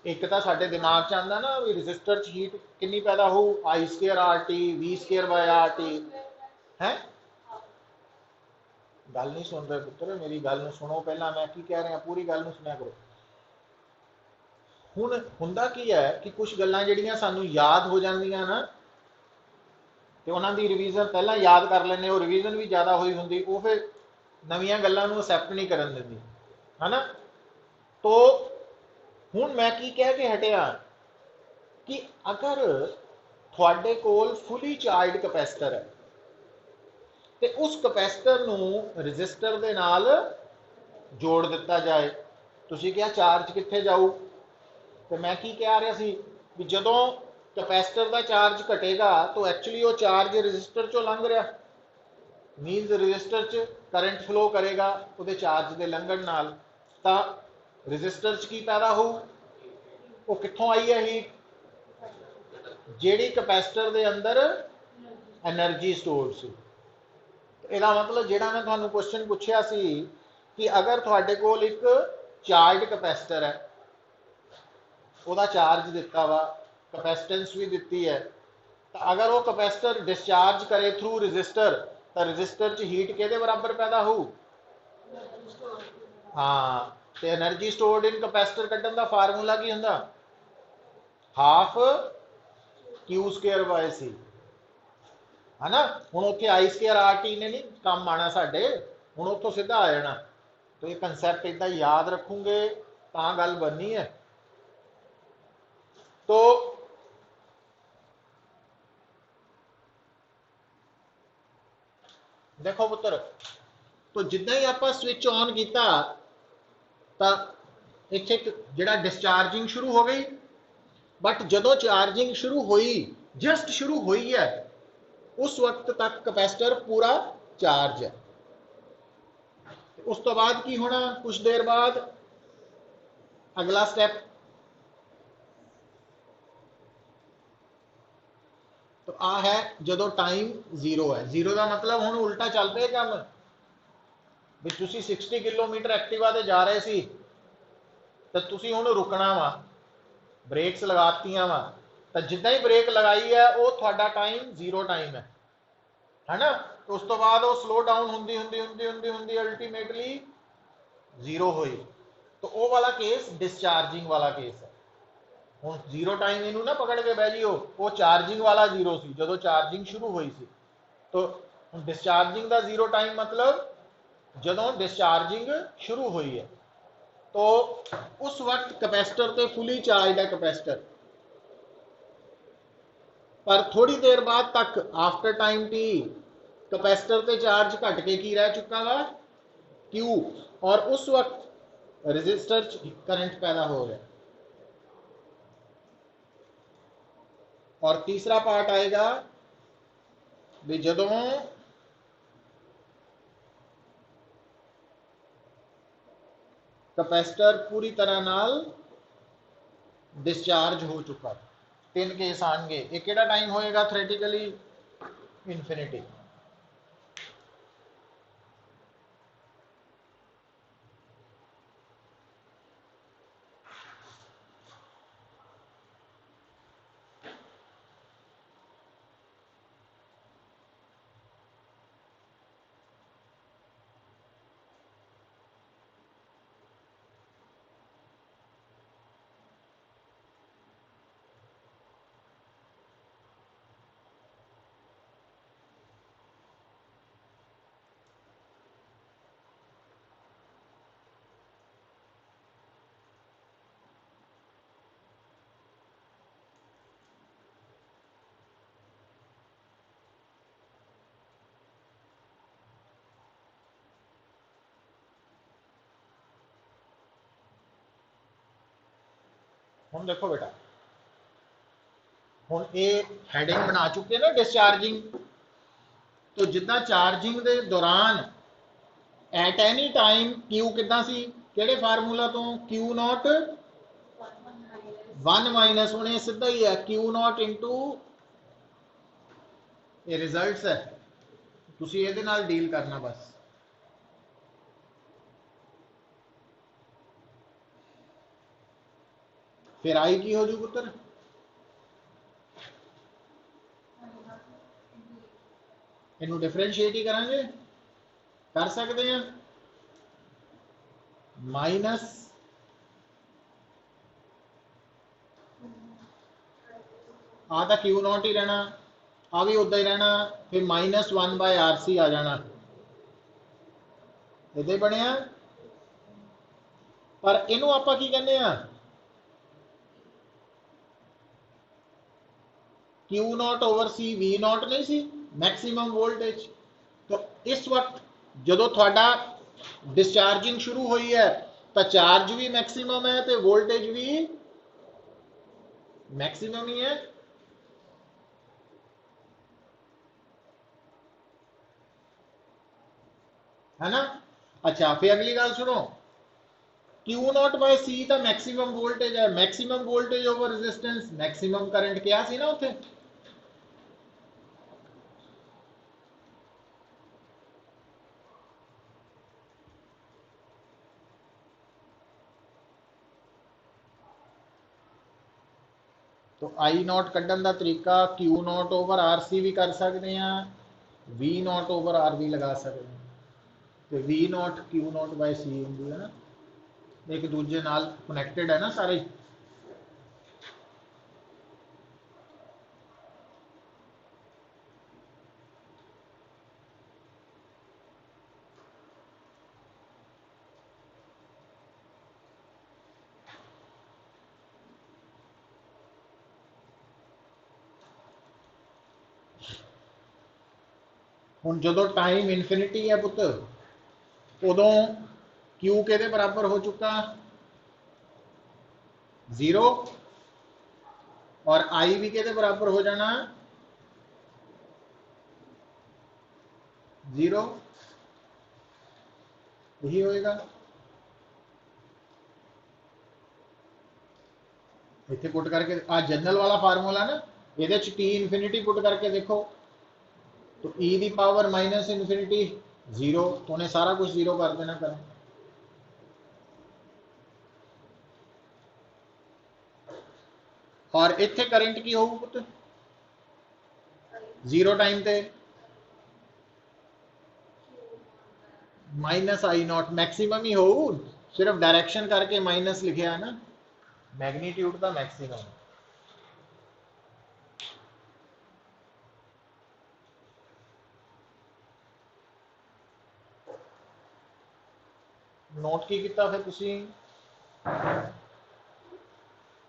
एक तो साडे दिमाग च आंदा ना भी रजिस्टर च हीट कितनी पैदा हो, I square R T V square by R T है। गल नहीं सुन रहे पुत्र, मेरी गल सुनो पहला, मैं की कह रहा पूरी गल सुनिया करो। हुण हुंदा की है कि कुछ गल्लां जिहड़ियां सानू याद हो जांदियां ना, तो उन्हां दी रिवीजन पहला याद कर लैंदे, वो रिवीजन भी ज़्यादा हुई हुंदी, वो फिर नवीं गल्लां नूं असैप्ट नहीं करन दिंदी, है ना। तो हुण मैं की कह के हटिया कि अगर थोड़े कोल फुली चार्ज कैपेसिटर है तो उस कैपेसिटर नूं रजिस्टर दे नाल जोड़ दिता जाए। तुसीं क्या चार्ज कित्थे जाऊ, तो मैं की कह रहा सी भी जदों कैपेसिटर का चार्ज घटेगा तो एक्चुअली वो चार्ज रजिस्टर चो लंघ रहा, मीनस रजिस्टर च करंट फ्लो करेगा वो चार्ज के लंघण नाल, तो रजिस्टर च की पैदा हो, वो कित्थों आई है हीट, जिहड़ी कैपेसिटर के अंदर एनर्जी स्टोर सी। ਇਹਦਾ मतलब ਜਿਹੜਾ मैं ਤੁਹਾਨੂੰ क्वेश्चन ਪੁੱਛਿਆ ਸੀ कि अगर ਤੁਹਾਡੇ ਕੋਲ एक चार्ज कैपेसिटर है, ਉਹਦਾ चार्ज दिता वा, कैपेसिटेंस भी दी है, तो अगर वो कैपेसिटर डिस्चार्ज करे थ्रू रजिस्टर तो रजिस्टर च हीट किहदे बराबर पैदा हो, हाँ, तो एनर्जी स्टोर्ड इन कैपेसिटर कड्ढण दा फार्मूला की हुंदा, half Q square by C, है ना। हुण उत्थे आई स्केयर आर टी ने नहीं काम आना साडे, हुण उत्थों सीधा आ जाना। तो ये कंसैप्ट इदा याद रखूंगे तो गल बननी है। तो देखो पुत्र, तो जिदा ही आप स्विच ऑन किया तो इत्थे जिहड़ा डिस्चार्जिंग शुरू हो गई, बट जदों चार्जिंग शुरू हुई, जस्ट शुरू हुई है, उस वक्त तक कैपेसिटर पूरा चार्ज है। उस तो बाद की होना, कुछ देर बाद अगला स्टेप, तो आ है जदों टाइम जीरो है, जीरो का मतलब हुण उल्टा चल पे काम भी तुसी 60 किलोमीटर एक्टिवा ते जा रहे सी तो तुसी हुण रुकना वा, ब्रेक्स लगातियां वा, तो जिदा ही ब्रेक लगाई है वो थोड़ा टाइम जीरो टाइम है ना। तो उस तो बाद वो स्लो डाउन हुंदी हुंदी हुंदी हुंदी हुंदी अल्टीमेटली जीरो हुई, तो वो वाला केस डिस्चार्जिंग वाला केस है। हुण जीरो टाइम इनू ना पकड़ के बह जियो, वो चार्जिंग वाला जीरो सी जदों चार्जिंग शुरू हुई सी। तो डिस्चार्जिंग का जीरो टाइम मतलब जदों डिस्चार्जिंग शुरू हुई है, तो उस वक्त कैपेसिटर तो फुली चार्ज है कैपेसिटर, पर थोड़ी देर बाद तक आफ्टर टाइम टी कैपेसिटर ते चार्ज घट के की रह चुका वा, क्यू, और उस वक्त रजिस्टर करंट पैदा हो रहा है। और तीसरा पार्ट आएगा भी जदों कैपेसिटर पूरी तरह नाल डिस्चार्ज हो चुका। तीन केस आएंगे, एक केड़ा टाइम होएगा थ्योरेटिकली, इनफिनिटी। हुण देखो बेटा, हुण ये हैडिंग बना चुके ना डिस्चार्जिंग, तो जिद्दां चार्जिंग के दौरान एट एनी टाइम क्यू कितना सी, किहड़े फार्मूला तो क्यू नॉट 1 माइनस, हुण सीधा ही है क्यू नॉट इंटू ये रिजल्ट्स है, तुसीं इहदे नाल डील करना बस। फिर आई की हो जू पुत्र, इनू डिफरेंशिएट ही करांगे, कर सकते हैं माइनस आ तो क्यू नॉट ही रहना, आ भी उदा ही रहना, फिर -1/RC आ जाना, इधे बनया। पर इनू आपां की कहने आ, Q naught over C V naught नहीं सी, मैक्सिमम वोल्टेज। तो इस वक्त जो थोड़ा डिस्चार्जिंग शुरू हुई है तो चार्ज भी मैक्सिमम है तो वोल्टेज भी मैक्सिमम ही है ना। अच्छा फिर अगली गल सुनो, क्यू नॉट बाय सी तो मैक्सिमम वोल्टेज है, maximum voltage over resistance, maximum current क्या सी ना उत्थे, तो आई नॉट कड्ढन का तरीका Q naught over R C भी कर सकते हैं, वी नॉट ओवर आर भी लगा सकते हैं, तो V naught Q naught by C होंगी है ना, एक दूजे नाल कनैक्टेड है ना सारे। हुण जो टाइम इनफिनिटी है पुत, उदों क्यू के बराबर हो चुका 0, और आई भी के बराबर हो जाना 0, यही होएगा। इतने पुट करके आ जनरल वाला फार्मूला ना, ये टी इनफिनिटी पुट करके देखो, तो ई दी पावर माइनस इनफिनिटी 0, तो उन्हें सारा कुछ 0 कर देना करें। और इतने करंट की होगी पुत 0 टाइम पे -I0, मैक्सिमम ही हो, सिर्फ डायरेक्शन करके माइनस लिखे है ना, मैग्नीट्यूड का मैक्सिमम। नोट की किया फिर तुसी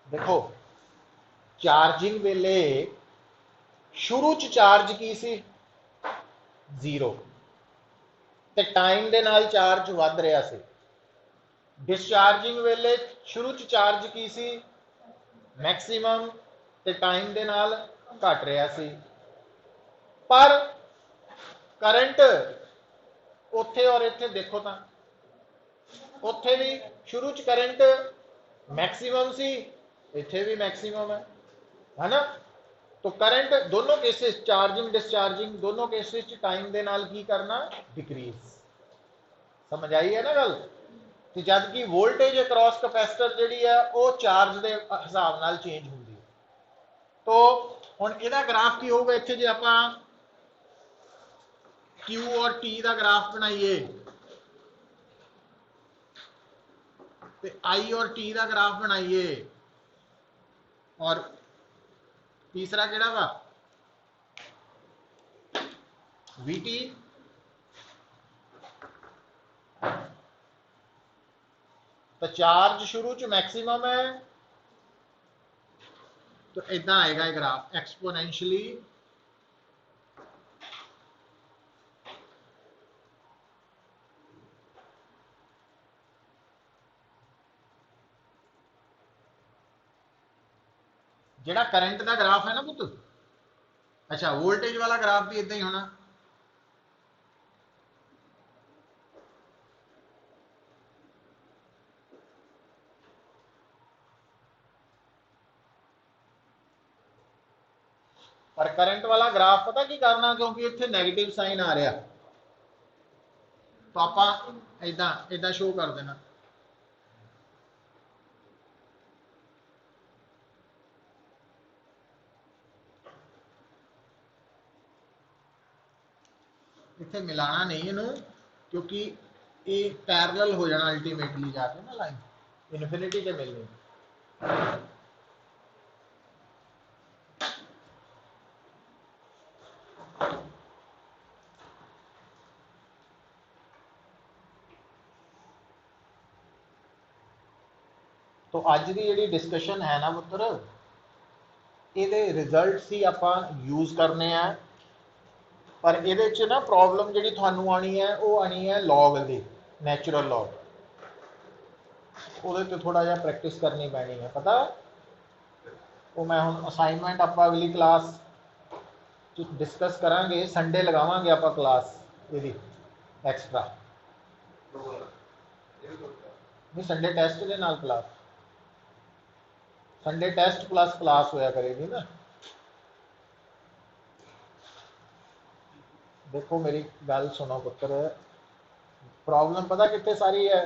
देखो, चार्जिंग वेले शुरू च चार्ज की सी 0, ते टाइम दे नाल चार्ज वध रहा सी। डिस्चार्जिंग वेले शुरू च चार्ज की सी मैक्सिमम, ते टाइम दे नाल घट रहा सी। पर करंट उथे और इथे देखो तो, उथे भी शुरू च करंट मैक्सिमम सी, इथे भी मैक्सिमम है ना। तो करंट दोनों केसेस, चार्जिंग डिस्चार्जिंग दोनों केसेस टाइम के नाल की करना, डिक्रीज। समझ आई है ना गल। तो जब कि वोल्टेज अक्रॉस कैपेसिटर जी है वो चार्ज के हिसाब नाल चेंज होंगी है। तो हुण इहदा ग्राफ की होगा, इत्थे जे आपां क्यू और टी का ग्राफ बनाइए, तो आई और टी का ग्राफ बनाइए, और तीसरा केड़ा वा वी टी, तो चार्ज शुरू च मैक्सिमम है, तो इदा आएगा ग्राफ एक्सपोनेंशियली जिहड़ा करंट का ग्राफ है ना पुत, अच्छा वोल्टेज वाला ग्राफ भी इदां ही होना। पर करंट वाला ग्राफ पता की करना, क्योंकि इत्थे नैगेटिव साइन आ रहा, तो आप इदां इदां शो कर देना। इत्थे मिलाना नहीं इनू, क्योंकि ये पैरल हो जाना अल्टीमेटली जाके ना, लाइन इनफिनिटी से मिलनी। तो अज की जी डिस्कशन है ना पुत्र, ये रिजल्ट ही आप यूज करने हैं। पर ये ना प्रॉब्लम जी थानू आनी है, वो आनी है लॉग की, नैचुरल लॉग। वो थोड़ा जहा प्रैक्टिस करनी पैनी है, पता वो मैं हम असाइनमेंट आप अगली क्लास डिस्कस करांगे। संडे लगावांगे आप क्लास ये एक्सट्रा, नहीं संडे टेस्ट के नाल class, Sunday test plus class होया करेगी ना। देखो मेरी गल सुनो पुत्र, प्रॉब्लम पता कितने सारी है,